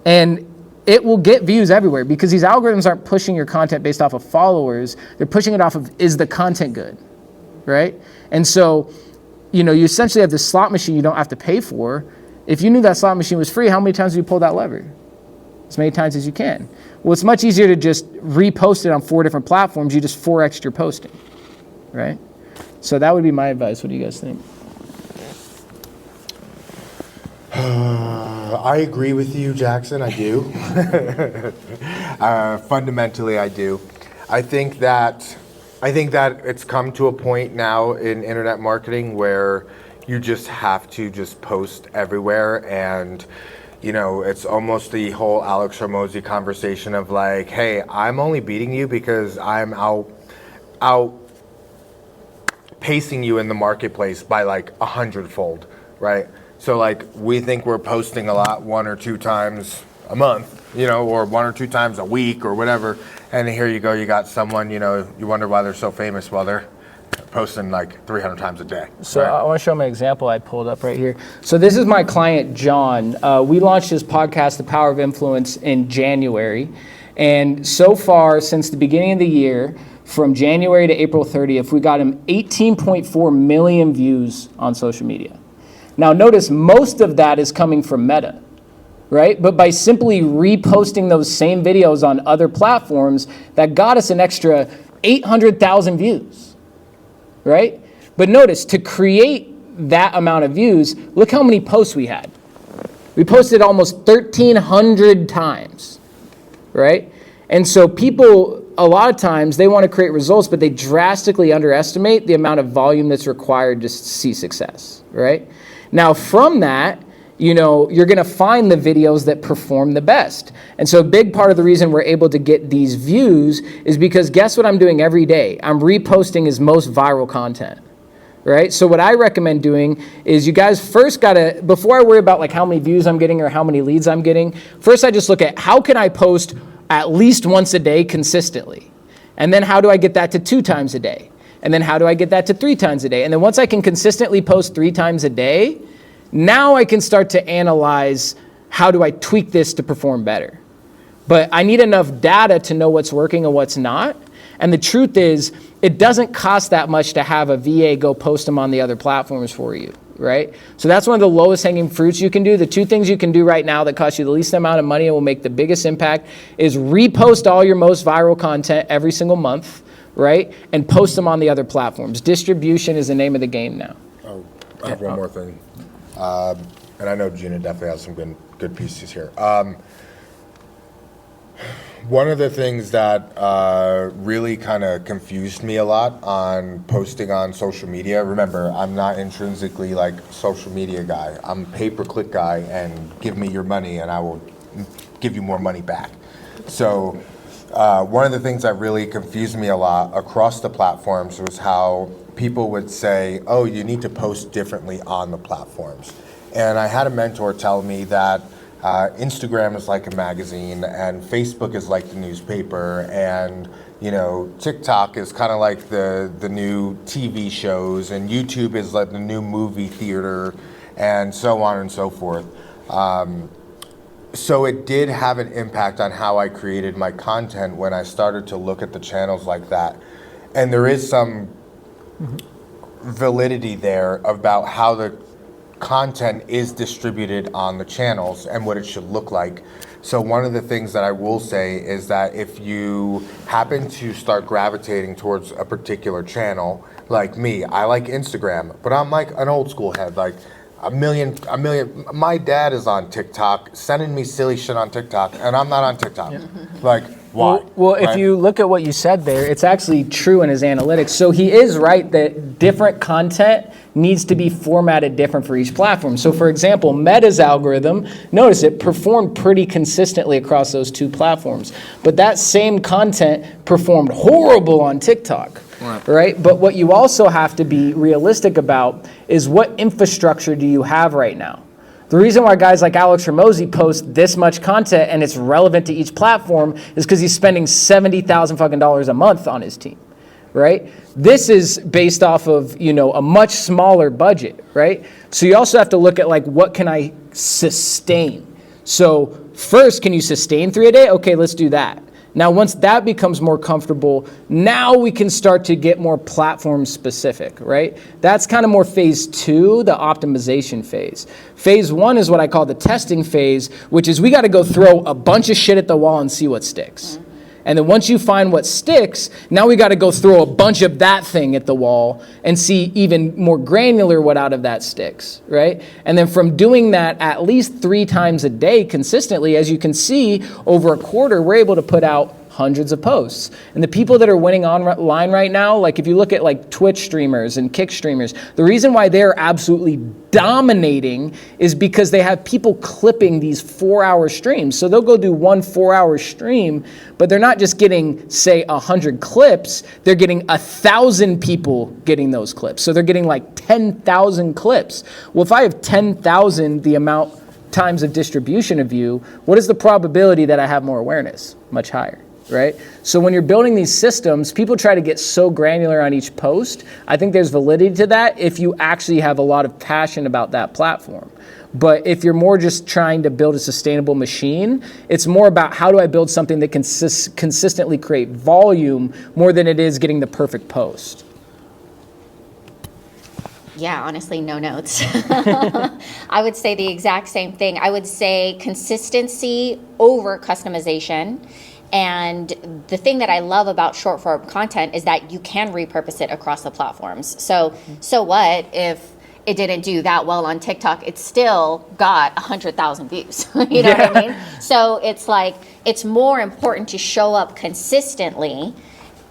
And it will get views everywhere because these algorithms aren't pushing your content based off of followers. They're pushing it off of, is the content good, right? And so, you essentially have this slot machine you don't have to pay for. If you knew that slot machine was free, how many times have you pulled that lever? as many times as you can. Well, it's much easier to just repost it on 4 different platforms. You just 4x your posting, right? So that would be my advice. What do you guys think? I agree with you, Jackson. I do. Fundamentally, I do. I think that it's come to a point now in internet marketing where you just have to just post everywhere, and it's almost the whole Alex Hormozi conversation of like, hey, I'm only beating you because I'm out pacing you in the marketplace by like 100-fold, right? So like we think we're posting a lot 1 or 2 times a month, or 1 or 2 times a week or whatever. And here you go, you got someone, you wonder why they're so famous. Well, they're posting like 300 times a day. So right? I want to show them an example I pulled up right here. So this is my client, John. We launched his podcast, The Power of Influence, in January. And so far, since the beginning of the year, from January to April 30th, we got him 18.4 million views on social media. Now notice most of that is coming from Meta, right? But by simply reposting those same videos on other platforms, that got us an extra 800,000 views, right? But notice, to create that amount of views, look how many posts we had. We posted almost 1,300 times, right? And so people, a lot of times, they want to create results, but they drastically underestimate the amount of volume that's required to see success, right? Now, from that, you're going to find the videos that perform the best. And so a big part of the reason we're able to get these views is because guess what I'm doing every day? I'm reposting his most viral content, right? So what I recommend doing is you guys first got to, before I worry about like how many views I'm getting or how many leads I'm getting, first I just look at how can I post at least once a day consistently? And then how do I get that to 2 times a day? And then how do I get that to 3 times a day? And then once I can consistently post 3 times a day, now I can start to analyze how do I tweak this to perform better. But I need enough data to know what's working and what's not. And the truth is, it doesn't cost that much to have a VA go post them on the other platforms for you, right? So that's one of the lowest hanging fruits you can do. The 2 things you can do right now that cost you the least amount of money and will make the biggest impact is repost all your most viral content every single month, right? And post them on the other platforms. Distribution is the name of the game now. Oh, I have one more thing. And I know Gina definitely has some good pieces here. One of the things that really kind of confused me a lot on posting on social media, remember, I'm not intrinsically like social media guy. I'm pay-per-click guy, and give me your money and I will give you more money back. So one of the things that really confused me a lot across the platforms was how people would say, oh, you need to post differently on the platforms. And I had a mentor tell me that Instagram is like a magazine and Facebook is like the newspaper, and TikTok is kind of like the new TV shows, and YouTube is like the new movie theater, and so on and so forth. So it did have an impact on how I created my content when I started to look at the channels like that. And there is some validity there about how the content is distributed on the channels and what it should look like. So one of the things that I will say is that if you happen to start gravitating towards a particular channel, like me, I like Instagram, but I'm like an old school head, like a million, my dad is on TikTok, sending me silly shit on TikTok, and I'm not on TikTok. Like, why? Well, right? if you look at what you said there, it's actually true in his analytics. So he is right that different content needs to be formatted different for each platform. So for example, Meta's algorithm, notice it performed pretty consistently across those 2 platforms. But that same content performed horrible on TikTok. Right? But what you also have to be realistic about is what infrastructure do you have right now? The reason why guys like Alex Hormozi post this much content and it's relevant to each platform is because he's spending $70,000 a month on his team, right? This is based off of, a much smaller budget, right? So you also have to look at like, what can I sustain? So first, can you sustain 3 a day? Okay, let's do that. Now, once that becomes more comfortable, now we can start to get more platform specific, right? That's kind of more phase 2, the optimization phase. Phase 1 is what I call the testing phase, which is we got to go throw a bunch of shit at the wall and see what sticks. And then once you find what sticks, now we got to go throw a bunch of that thing at the wall and see even more granular what out of that sticks, right? And then from doing that at least 3 times a day consistently, as you can see, over a quarter, we're able to put out hundreds of posts. And the people that are winning online right now, like if you look at like Twitch streamers and Kick streamers, the reason why they're absolutely dominating is because they have people clipping these 4-hour streams. So they'll go do one 4-hour stream, but they're not just getting, say, 100 clips, they're getting 1,000 people getting those clips. So they're getting like 10,000 clips. Well, if I have 10,000 the amount times of distribution of you, what is the probability that I have more awareness? Much higher. Right? So when you're building these systems, people try to get so granular on each post. I think there's validity to that if you actually have a lot of passion about that platform. But if you're more just trying to build a sustainable machine, it's more about how do I build something that can consistently create volume more than it is getting the perfect post. Yeah, honestly, no notes. I would say the exact same thing. I would say consistency over customization. And the thing that I love about short form content is that you can repurpose it across the platforms. So what if it didn't do that well on TikTok? It still got 100,000 views. You know what I mean? So it's like, it's more important to show up consistently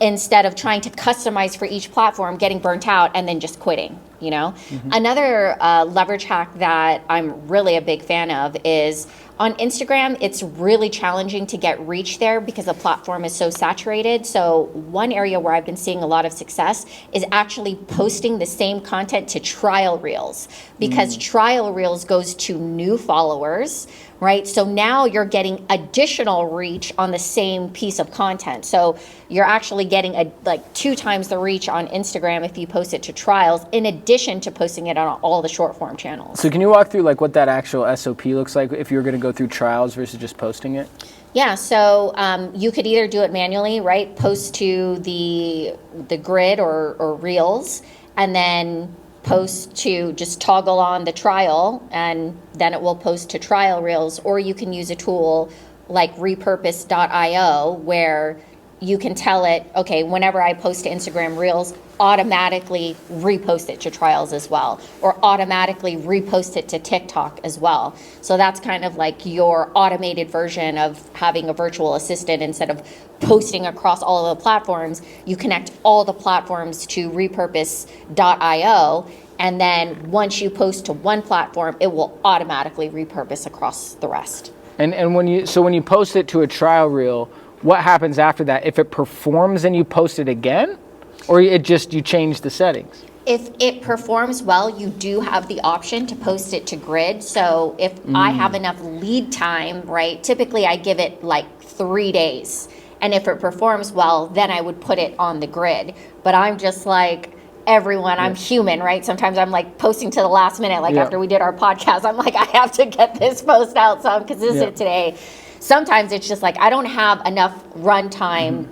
instead of trying to customize for each platform, getting burnt out, and then just quitting, you know? Another leverage hack that I'm really a big fan of is on Instagram, it's really challenging to get reach there because the platform is so saturated. So one area where I've been seeing a lot of success is actually posting the same content to trial reels, because trial reels goes to new followers, right? So now you're getting additional reach on the same piece of content. So you're actually getting like 2 times the reach on Instagram if you post it to trials, in addition to posting it on all the short form channels. So can you walk through like what that actual SOP looks like if you're going to go through trials versus just posting it? Yeah, so you could either do it manually, right? Post to the grid or reels, and then post to just toggle on the trial, and then it will post to trial reels. Or you can use a tool like repurpose.io where you can tell it, okay, whenever I post to Instagram Reels, automatically repost it to trials as well, or automatically repost it to TikTok as well. So that's kind of like your automated version of having a virtual assistant. Instead of posting across all of the platforms, you connect all the platforms to repurpose.io, and then once you post to one platform, it will automatically repurpose across the rest. And when you post it to a trial reel, what happens after that? If it performs and you post it again, or you change the settings? If it performs well, you do have the option to post it to grid. So if I have enough lead time, right, typically I give it like 3 days. And if it performs well, then I would put it on the grid. But I'm just like everyone, I'm human, right? Sometimes I'm like posting to the last minute, like after we did our podcast, I'm like, I have to get this post out, so I'm consistent today. Sometimes it's just like I don't have enough runtime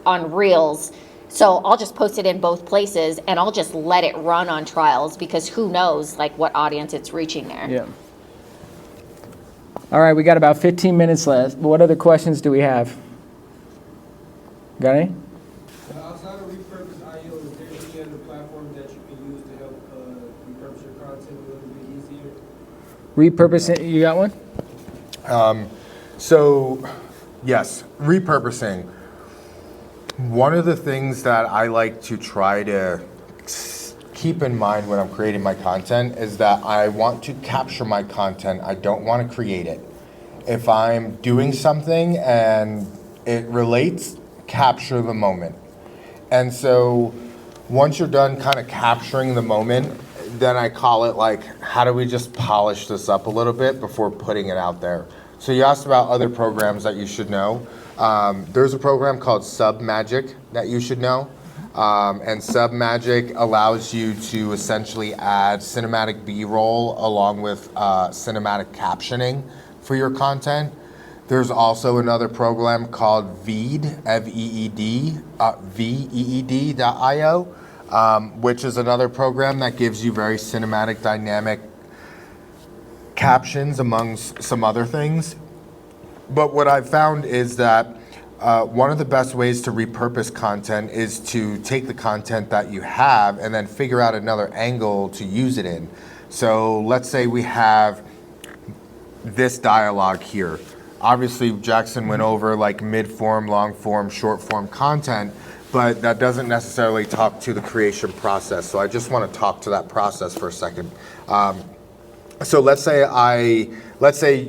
on Reels, so I'll just post it in both places and I'll just let it run on trials, because who knows like what audience it's reaching there. Yeah. All right, we got about 15 minutes left. What other questions do we have? Got any? Outside of repurpose.io, is there any other platform that you can use to help repurpose your content a little bit easier? Repurpose it, you got one? So, yes, repurposing. One of the things that I like to try to keep in mind when I'm creating my content is that I want to capture my content. I don't want to create it. If I'm doing something and it relates, capture the moment. And so once you're done kind of capturing the moment, then I call it like, how do we just polish this up a little bit before putting it out there? So you asked about other programs that you should know. There's a program called Submagic that you should know. And Submagic allows you to essentially add cinematic B-roll along with cinematic captioning for your content. There's also another program called Veed, V-E-E-D, VEED.io, which is another program that gives you very cinematic, dynamic captions amongst some other things. But what I've found is that one of the best ways to repurpose content is to take the content that you have and then figure out another angle to use it in. So let's say we have this dialogue here. Obviously, Jaxon went over like mid-form, long-form, short-form content, but that doesn't necessarily talk to the creation process. So I just want to talk to that process for a second. So let's say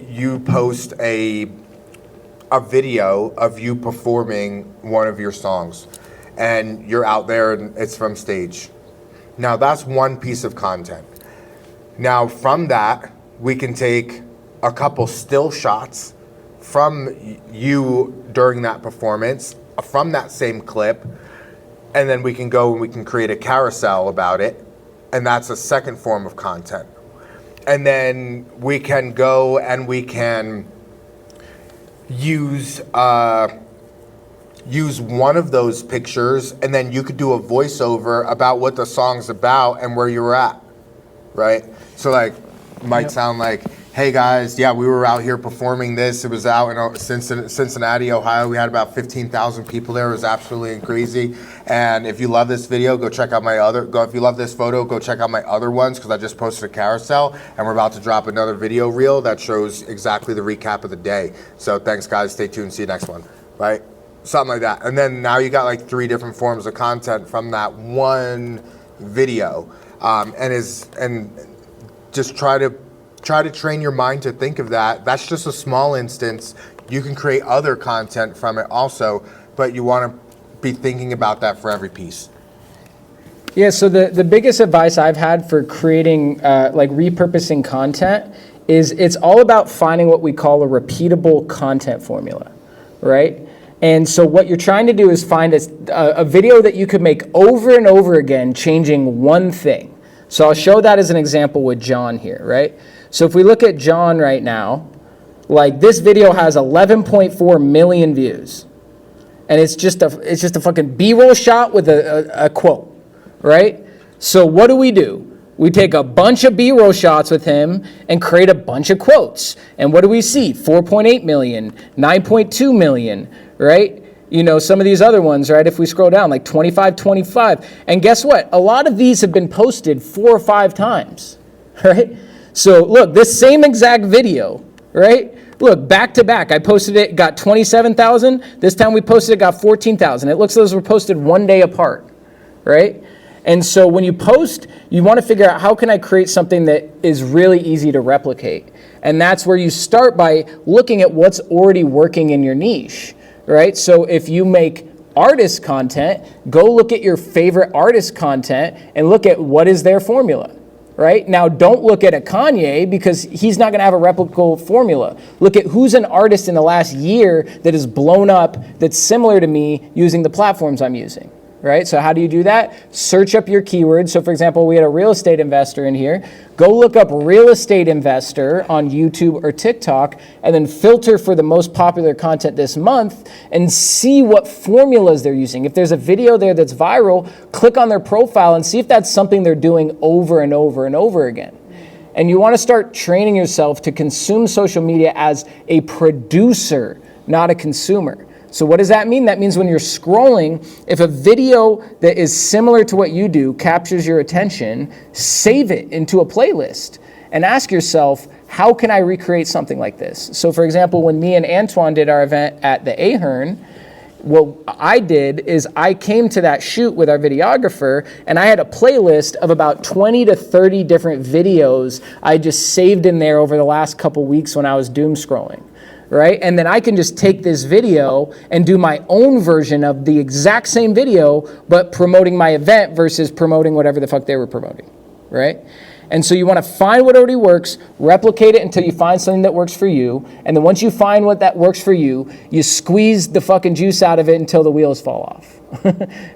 you post a video of you performing one of your songs, and you're out there and it's from stage. Now that's one piece of content. Now from that, we can take a couple still shots from you during that performance, from that same clip, and then we can go and we can create a carousel about it, and that's a second form of content. And then we can go and we can use one of those pictures, and then you could do a voiceover about what the song's about and where you were at, right? So like, might sound like, hey guys, yeah, we were out here performing this. It was out in Cincinnati, Ohio. We had about 15,000 people there. It was absolutely crazy. And if you love this video, go check out my other, if you love this photo, go check out my other ones, because I just posted a carousel, and we're about to drop another video reel that shows exactly the recap of the day. So thanks guys, stay tuned, see you next one, right? Something like that. And then now you got like 3 different forms of content from that one video. And just try to train your mind to think of that. That's just a small instance. You can create other content from it also, but you want to be thinking about that for every piece. Yeah, so the biggest advice I've had for creating, like repurposing content is it's all about finding what we call a repeatable content formula, right? And so what you're trying to do is find a video that you could make over and over again, changing one thing. So I'll show that as an example with John here, right? So if we look at John right now, like this video has 11.4 million views. And it's just a fucking B-roll shot with a quote, right? So what do? We take a bunch of B-roll shots with him and create a bunch of quotes. And what do we see? 4.8 million, 9.2 million, right? You know, some of these other ones, right? If we scroll down, like 25. And guess what? A lot of these have been posted 4 or 5 times, right? So look, this same exact video, right? Look, back to back. I posted it, got 27,000. This time we posted it, got 14,000. It looks like those were posted one day apart, right? And so when you post, you want to figure out, how can I create something that is really easy to replicate? And that's where you start by looking at what's already working in your niche, right? So if you make artist content, go look at your favorite artist content and look at what is their formula, right? Now, don't look at a Kanye, because he's not going to have a replicable formula. Look at who's an artist in the last year that has blown up that's similar to me using the platforms I'm using, right? So how do you do that? Search up your keywords. So for example, we had a real estate investor in here. Go look up real estate investor on YouTube or TikTok, and then filter for the most popular content this month and see what formulas they're using. If there's a video there that's viral, click on their profile and see if that's something they're doing over and over and over again. And you want to start training yourself to consume social media as a producer, not a consumer. So what does that mean? That means when you're scrolling, if a video that is similar to what you do captures your attention, save it into a playlist and ask yourself, how can I recreate something like this? So for example, when me and Antwan did our event at the Ahern, what I did is I came to that shoot with our videographer, and I had a playlist of about 20 to 30 different videos I just saved in there over the last couple weeks when I was doom scrolling. Right? And then I can just take this video and do my own version of the exact same video, but promoting my event versus promoting whatever the fuck they were promoting, right? And so you want to find what already works, replicate it until you find something that works for you, and then once you find what that works for you, you squeeze the fucking juice out of it until the wheels fall off.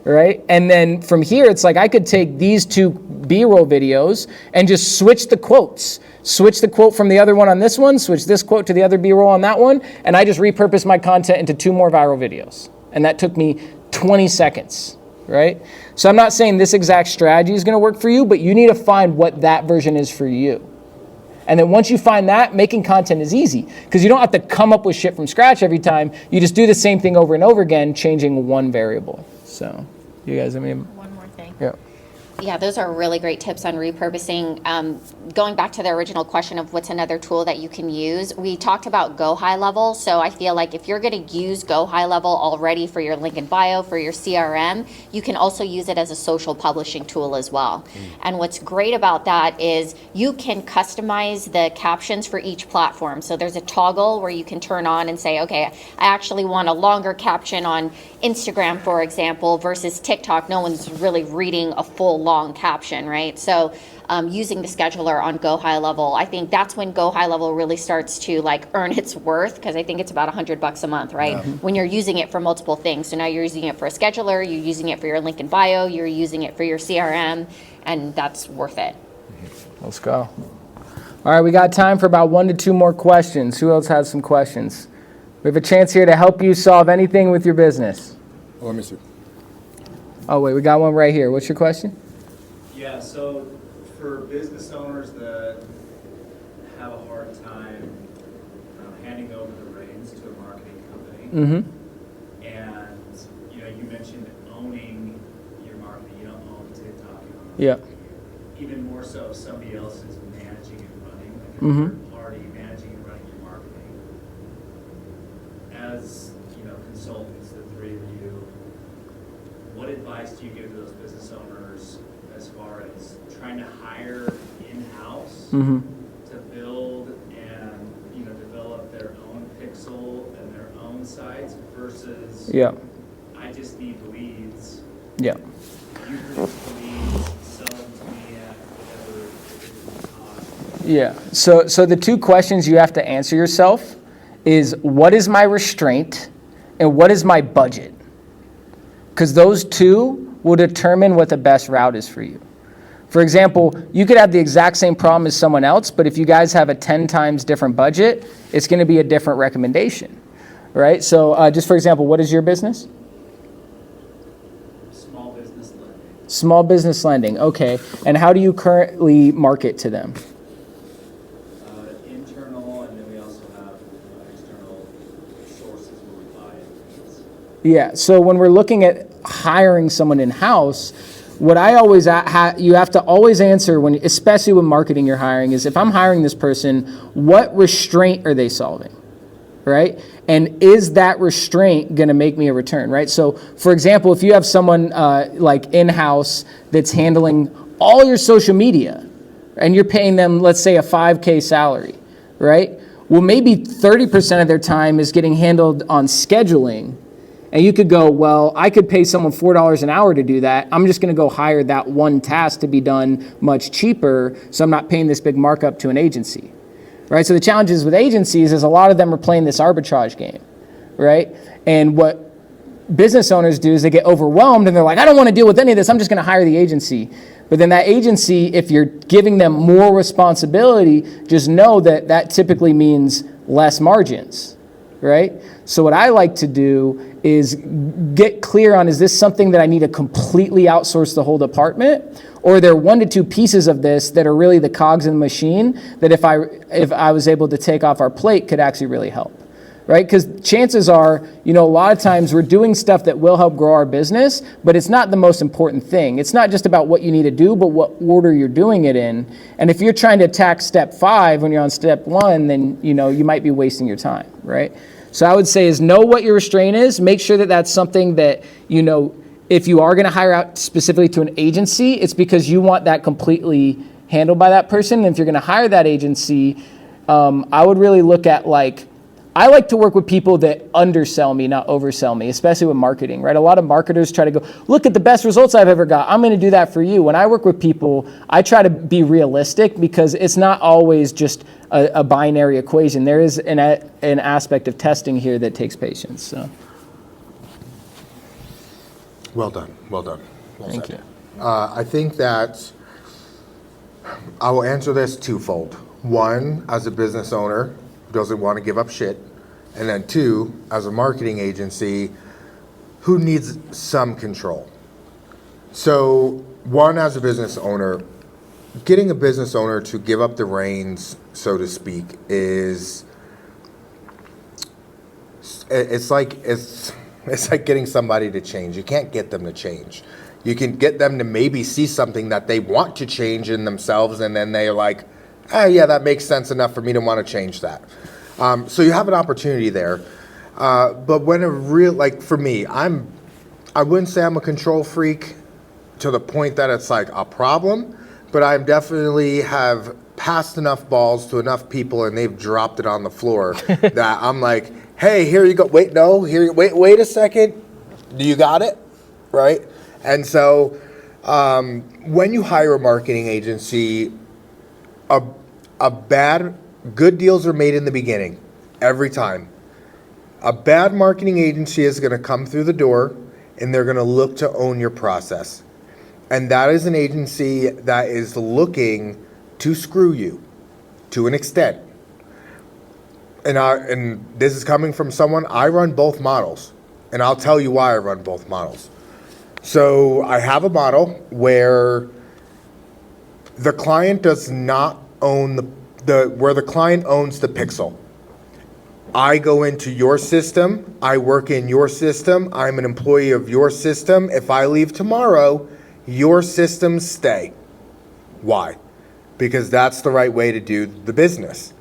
right? And then from here, it's like I could take these 2 B-roll videos and just switch the quotes. Switch the quote from the other one on this one, switch this quote to the other B-roll on that one, and I just repurpose my content into 2 more viral videos. And that took me 20 seconds, right? So I'm not saying this exact strategy is gonna work for you, but you need to find what that version is for you. And then once you find that, making content is easy because you don't have to come up with shit from scratch every time. You just do the same thing over and over again, changing one variable. So you guys, One more thing. yeah. Yeah, those are really great tips on repurposing. Going back to the original question of what's another tool that you can use, we talked about Go High Level. So I feel like if you're going to use Go High Level already for your link in bio, for your CRM, you can also use it as a social publishing tool as well. And what's great about that is you can customize the captions for each platform. So there's a toggle where you can turn on and say, okay, I actually want a longer caption on Instagram, for example, versus TikTok. No one's really reading a full long caption, right? So using the scheduler on Go High Level, I think that's when Go High Level really starts to like earn its worth, because I think it's about $100 a month, right? When you're using it for multiple things. So now you're using it for a scheduler, you're using it for your link in bio, you're using it for your CRM, and that's worth it. Let's go. All right, we got time for about 1 to 2 more questions. Who else has some questions? We have a chance here to help you solve anything with your business. Oh, let me see. Oh, wait, we got one right here. What's your question? Yeah, so for business owners that have a hard time handing over the reins to a marketing company, and you mentioned owning your marketing. You don't own TikTok. You don't own even more so if somebody else is managing and running, like a third party managing and running your marketing. As consultants, the 3 of you, what advice do you give to those business owners as far as trying to hire in-house to build and develop their own pixel and their own sites versus I just need leads. You produce the leads, sell them to me at whatever cost. So the 2 questions you have to answer yourself is, what is my restraint and what is my budget? Because those 2 will determine what the best route is for you. For example, you could have the exact same problem as someone else, but if you guys have a 10 times different budget, it's going to be a different recommendation, right? So just for example, what is your business? Small business lending. Small business lending, okay. And how do you currently market to them? Internal, and then we also have external sources where we buy it. Yeah, so when we're looking at hiring someone in-house, what I always you have to always answer, when, especially when marketing you're hiring, is if I'm hiring this person, what restraint are they solving, right? And is that restraint going to make me a return, right? So, for example, if you have someone like in-house that's handling all your social media, and you're paying them, let's say, a $5K salary, right? Well, maybe 30% of their time is getting handled on scheduling. And you could go, well, I could pay someone $4 an hour to do that. I'm just going to go hire that one task to be done much cheaper, so I'm not paying this big markup to an agency, right? So the challenges with agencies is a lot of them are playing this arbitrage game, right? And what business owners do is they get overwhelmed and they're like, I don't want to deal with any of this. I'm just going to hire the agency. But then that agency, if you're giving them more responsibility, just know that that typically means less margins, right? So what I like to do is get clear on, is this something that I need to completely outsource the whole department? Or are there 1 to 2 pieces of this that are really the cogs in the machine that if I was able to take off our plate could actually really help, right? Because chances are, a lot of times we're doing stuff that will help grow our business, but it's not the most important thing. It's not just about what you need to do, but what order you're doing it in. And if you're trying to attack step 5 when you're on step 1, then, you might be wasting your time, right? So I would say is know what your restraint is. Make sure that that's something that, if you are going to hire out specifically to an agency, it's because you want that completely handled by that person. And if you're going to hire that agency, I would really look at I like to work with people that undersell me, not oversell me, especially with marketing, right? A lot of marketers try to go, look at the best results I've ever got. I'm going to do that for you. When I work with people, I try to be realistic because it's not always just a binary equation. There is an aspect of testing here that takes patience. So, Well done. Well done. Well Thank said. you. I think that I will answer this twofold. One, as a business owner, doesn't want to give up shit. And then two, as a marketing agency, who needs some control. So one, as a business owner, getting a business owner to give up the reins, so to speak, is it's like getting somebody to change. You can't get them to change. You can get them to maybe see something that they want to change in themselves, and then they're like, oh yeah, that makes sense enough for me to want to change that. So you have an opportunity there. But when like for me, I wouldn't say I'm a control freak to the point that it's like a problem, but I definitely have passed enough balls to enough people and they've dropped it on the floor that I'm like, hey, here you go. Wait, no, wait a second. Do you got it? Right? And so when you hire a marketing agency, good deals are made in the beginning, every time. A bad marketing agency is going to come through the door and they're going to look to own your process. And that is an agency that is looking to screw you to an extent. And this is coming from someone, I run both models. And I'll tell you why I run both models. So I have a model where the client does not own where the client owns the pixel. I go into your system, I work in your system, I'm an employee of your system. If I leave tomorrow, your systems stay. Why? Because that's the right way to do the business.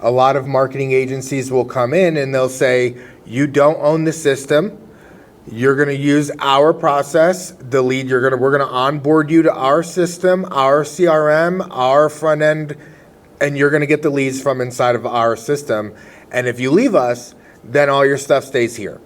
A lot of marketing agencies will come in and they'll say, you don't own the system. You're going to use our process. The lead, we're going to onboard you to our system, our CRM, our front end, and you're going to get the leads from inside of our system. And if you leave us, then all your stuff stays here.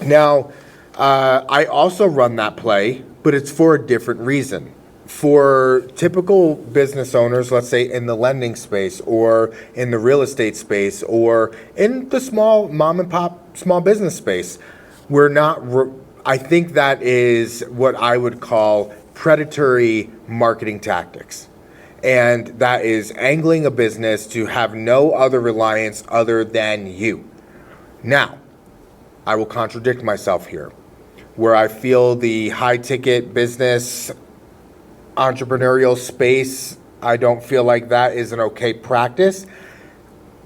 Now, I also run that play, but it's for a different reason. For typical business owners, let's say in the lending space or in the real estate space or in the small mom and pop small business space, I think that is what I would call predatory marketing tactics. And that is angling a business to have no other reliance other than you. Now, I will contradict myself here. Where I feel the high ticket business entrepreneurial space, I don't feel like that is an okay practice.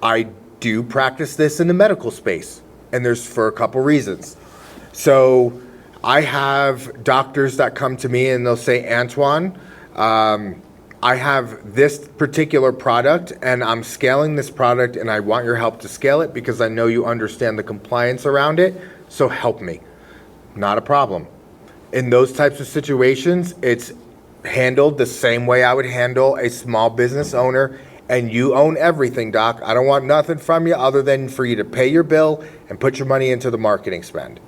I do practice this in the medical space, and there's for a couple reasons. So I have doctors that come to me and they'll say, Antwan, I have this particular product and I'm scaling this product and I want your help to scale it because I know you understand the compliance around it, so help me. Not a problem. In those types of situations, it's handled the same way I would handle a small business owner, and you own everything, doc. I don't want nothing from you other than for you to pay your bill and put your money into the marketing spend.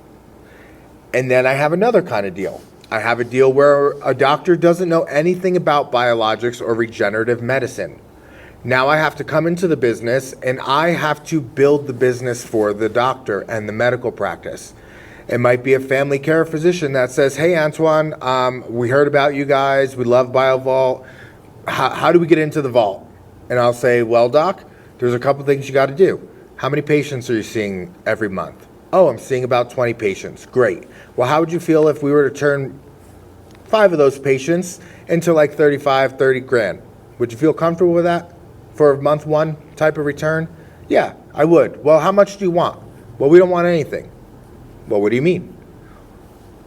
And then I have another kind of deal. I have a deal where a doctor doesn't know anything about biologics or regenerative medicine. Now I have to come into the business and I have to build the business for the doctor and the medical practice. It might be a family care physician that says, hey, Antwan, we heard about you guys. We love BioVault. How do we get into the vault? And I'll say, well, doc, there's a couple things you got to do. How many patients are you seeing every month? Oh, I'm seeing about 20 patients. Great. Well, how would you feel if we were to turn 5 of those patients into like 30 grand? Would you feel comfortable with that for month 1 type of return? Yeah, I would. Well, how much do you want? Well, we don't want anything. Well, what do you mean?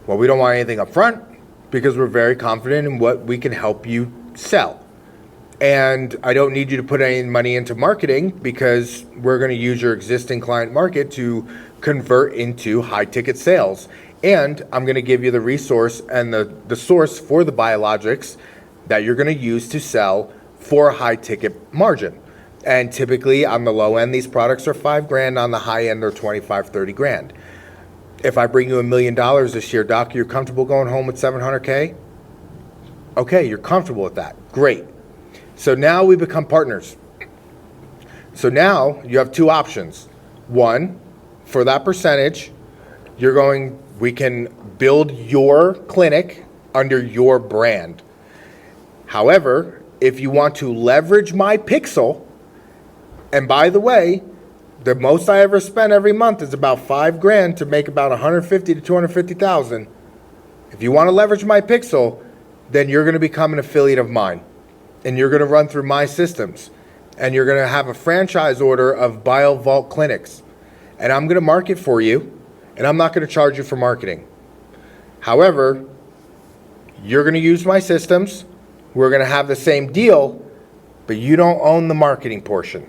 Well, we don't want anything up front because we're very confident in what we can help you sell. And I don't need you to put any money into marketing because we're going to use your existing client market to convert into high ticket sales. And I'm going to give you the resource and the source for the biologics that you're going to use to sell for a high ticket margin. And typically on the low end, these products are 5 grand. On the high end, they're 25, 30 grand. If I bring you $1 million this year, doc, you're comfortable going home with 700K? Okay, you're comfortable with that. Great. So now we become partners. So now you have 2 options. One, for that percentage, we're going We can build your clinic under your brand. However, if you want to leverage my pixel, and by the way, the most I ever spend every month is about $5,000 to make about 150 to 250,000. If you want to leverage my pixel, then you're going to become an affiliate of mine, and you're going to run through my systems, and you're going to have a franchise order of BioVault clinics, and I'm going to market for you, and I'm not going to charge you for marketing. However, you're going to use my systems. We're going to have the same deal, but you don't own the marketing portion.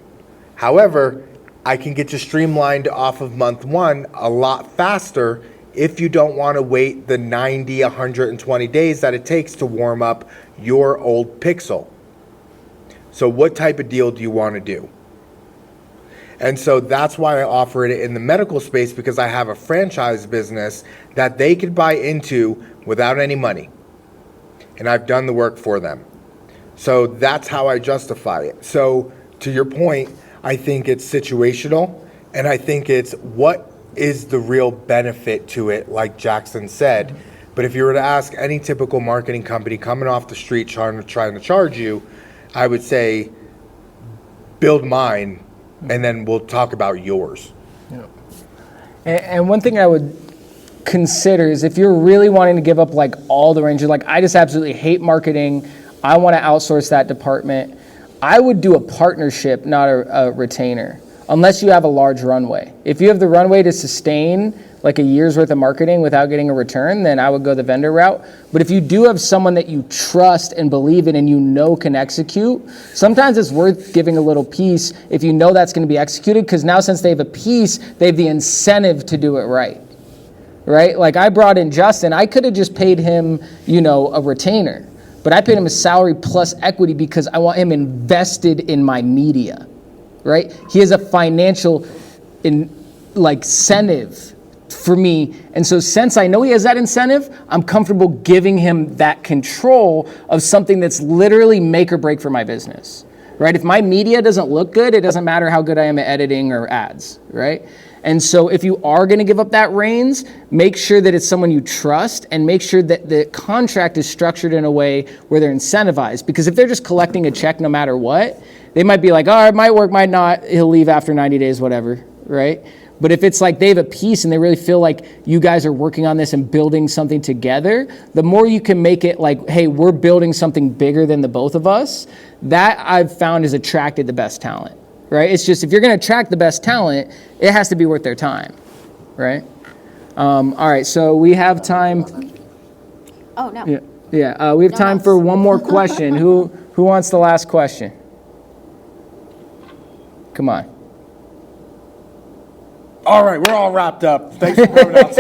However, I can get you streamlined off of month one a lot faster if you don't want to wait the 90, 120 days that it takes to warm up your old pixel. So what type of deal do you want to do? And so that's why I offer it in the medical space, because I have a franchise business that they could buy into without any money. And I've done the work for them. So that's how I justify it. So to your point, I think it's situational, and I think it's what is the real benefit to it, like Jaxon said. But if you were to ask any typical marketing company coming off the street trying to charge you, I would say build mine, and then we'll talk about yours. Yeah. And one thing I would consider is if you're really wanting to give up like all the range, you're like, I just absolutely hate marketing, I want to outsource that department, I would do a partnership, not a retainer, unless you have a large runway. If you have the runway to sustain like a year's worth of marketing without getting a return, then I would go the vendor route. But if you do have someone that you trust and believe in and you know can execute, sometimes it's worth giving a little piece if you know that's going to be executed, because now since they have a piece, they have the incentive to do it right. Right? Like I brought in Justin, I could have just paid him, a retainer, but I paid him a salary plus equity because I want him invested in my media, right? He has a financial incentive for me. And so since I know he has that incentive, I'm comfortable giving him that control of something that's literally make or break for my business, right? If my media doesn't look good, it doesn't matter how good I am at editing or ads, right? And so if you are going to give up that reins, make sure that it's someone you trust, and make sure that the contract is structured in a way where they're incentivized. Because if they're just collecting a check no matter what, they might be like, oh, it might work, might not, he'll leave after 90 days, whatever, right? But if it's like they have a piece and they really feel like you guys are working on this and building something together, the more you can make it like, hey, we're building something bigger than the both of us, that I've found has attracted the best talent. Right? It's just if you're going to attract the best talent, it has to be worth their time, right? All right, so we have time. Oh, no. Yeah. We have time for one more question. Who wants the last question? Come on. All right, we're all wrapped up. Thanks for coming out.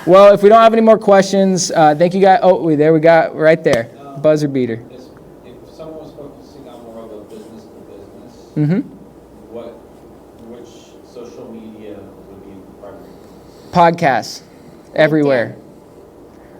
Well, if we don't have any more questions, thank you guys. Oh, there we got right there, buzzer beater. If someone was focusing on more of a business to business, Mm-hmm. which social media would be primary? Podcasts everywhere.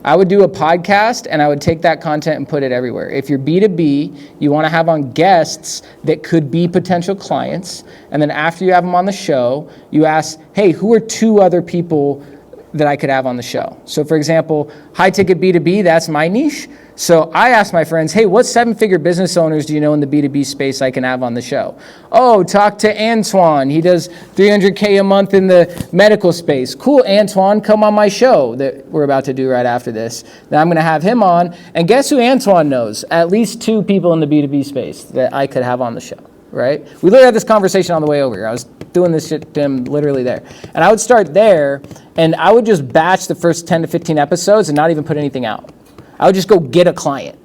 I would do a podcast and I would take that content and put it everywhere. If you're B2B, you want to have on guests that could be potential clients. And then after you have them on the show, you ask, hey, who are 2 other people that I could have on the show? So for example, high ticket B2B, that's my niche. So I asked my friends, hey, what 7-figure business owners do you know in the B2B space I can have on the show? Oh, talk to Antwan. He does $300K a month in the medical space. Cool, Antwan, come on my show that we're about to do right after this. Then I'm going to have him on. And guess who Antwan knows? At least 2 people in the B2B space that I could have on the show, right? We literally had this conversation on the way over here. I was doing this shit to him literally there. And I would start there, and I would just batch the first 10 to 15 episodes and not even put anything out. I would just go get a client.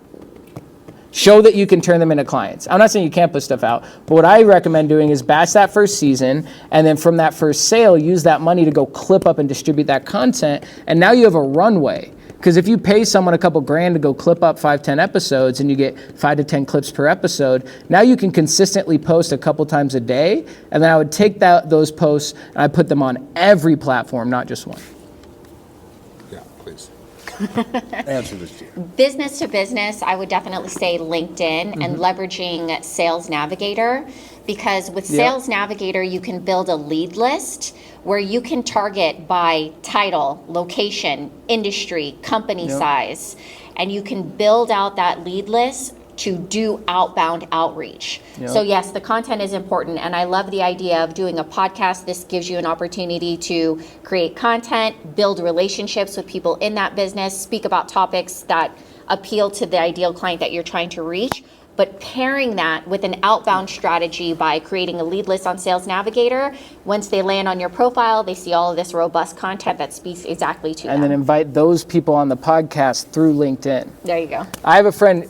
Show that you can turn them into clients. I'm not saying you can't put stuff out, but what I recommend doing is batch that first season, and then from that first sale, use that money to go clip up and distribute that content, and now you have a runway. Because if you pay someone a couple grand to go clip up 5-10 episodes and you get 5 to 10 clips per episode, now you can consistently post a couple times a day, and then I would take those posts and I put them on every platform, not just one. Yeah, please. Answer this, Gina. Business to business, I would definitely say LinkedIn and leveraging Sales Navigator, because with Sales Navigator, you can build a lead list where you can target by title, location, industry, company size, and you can build out that lead list to do outbound outreach. So yes, the content is important, and I love the idea of doing a podcast. This gives you an opportunity to create content, build relationships with people in that business, speak about topics that appeal to the ideal client that you're trying to reach, but pairing that with an outbound strategy by creating a lead list on Sales Navigator. Once they land on your profile, they see all of this robust content that speaks exactly to them. And then invite those people on the podcast through LinkedIn. There you go. I have a friend,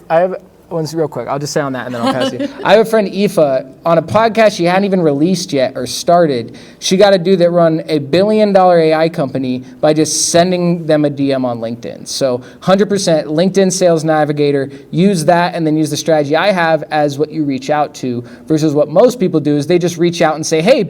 once real quick, I'll just say on that and then I'll pass you. I have a friend, Aoife, on a podcast she hadn't even released yet or started. She got a dude that run a $1 billion AI company by just sending them a DM on LinkedIn. So 100% LinkedIn Sales Navigator, use that and then use the strategy I have as what you reach out to, versus what most people do is they just reach out and say, hey,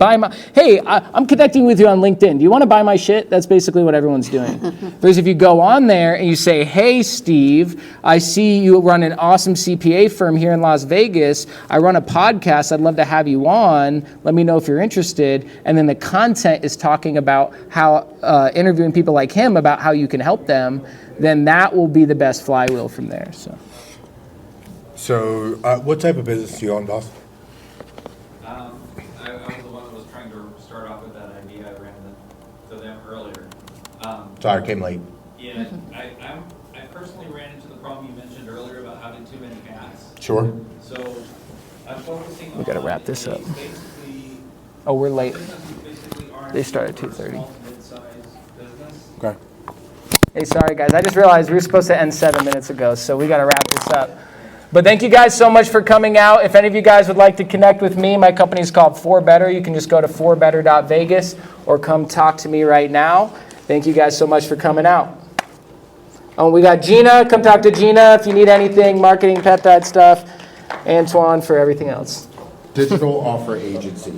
I'm connecting with you on LinkedIn. Do you want to buy my shit? That's basically what everyone's doing. Whereas if you go on there and you say, hey, Steve, I see you run an awesome CPA firm here in Las Vegas. I run a podcast. I'd love to have you on. Let me know if you're interested. And then the content is talking about how, interviewing people like him about how you can help them. Then that will be the best flywheel from there. So, what type of business do you own, boss? I was the one that was trying to start off with that idea. I ran to them earlier. Sorry, I came late. Yeah, I personally ran into the problem you mentioned earlier about having too many hats. Sure. So I'm focusing on. We gotta wrap this up. Basically, Oh, we're late. businesses basically aren't They start at small 2:30. to mid-sized business. Okay. Hey, sorry guys. I just realized we were supposed to end 7 minutes ago, so we got to wrap this up. But thank you guys so much for coming out. If any of you guys would like to connect with me, my company is called 4Better. You can just go to 4better.vegas or come talk to me right now. Thank you guys so much for coming out. Oh, we got Gina. Come talk to Gina if you need anything, marketing, peptide stuff. Antwan for everything else. Digital Offer Agency.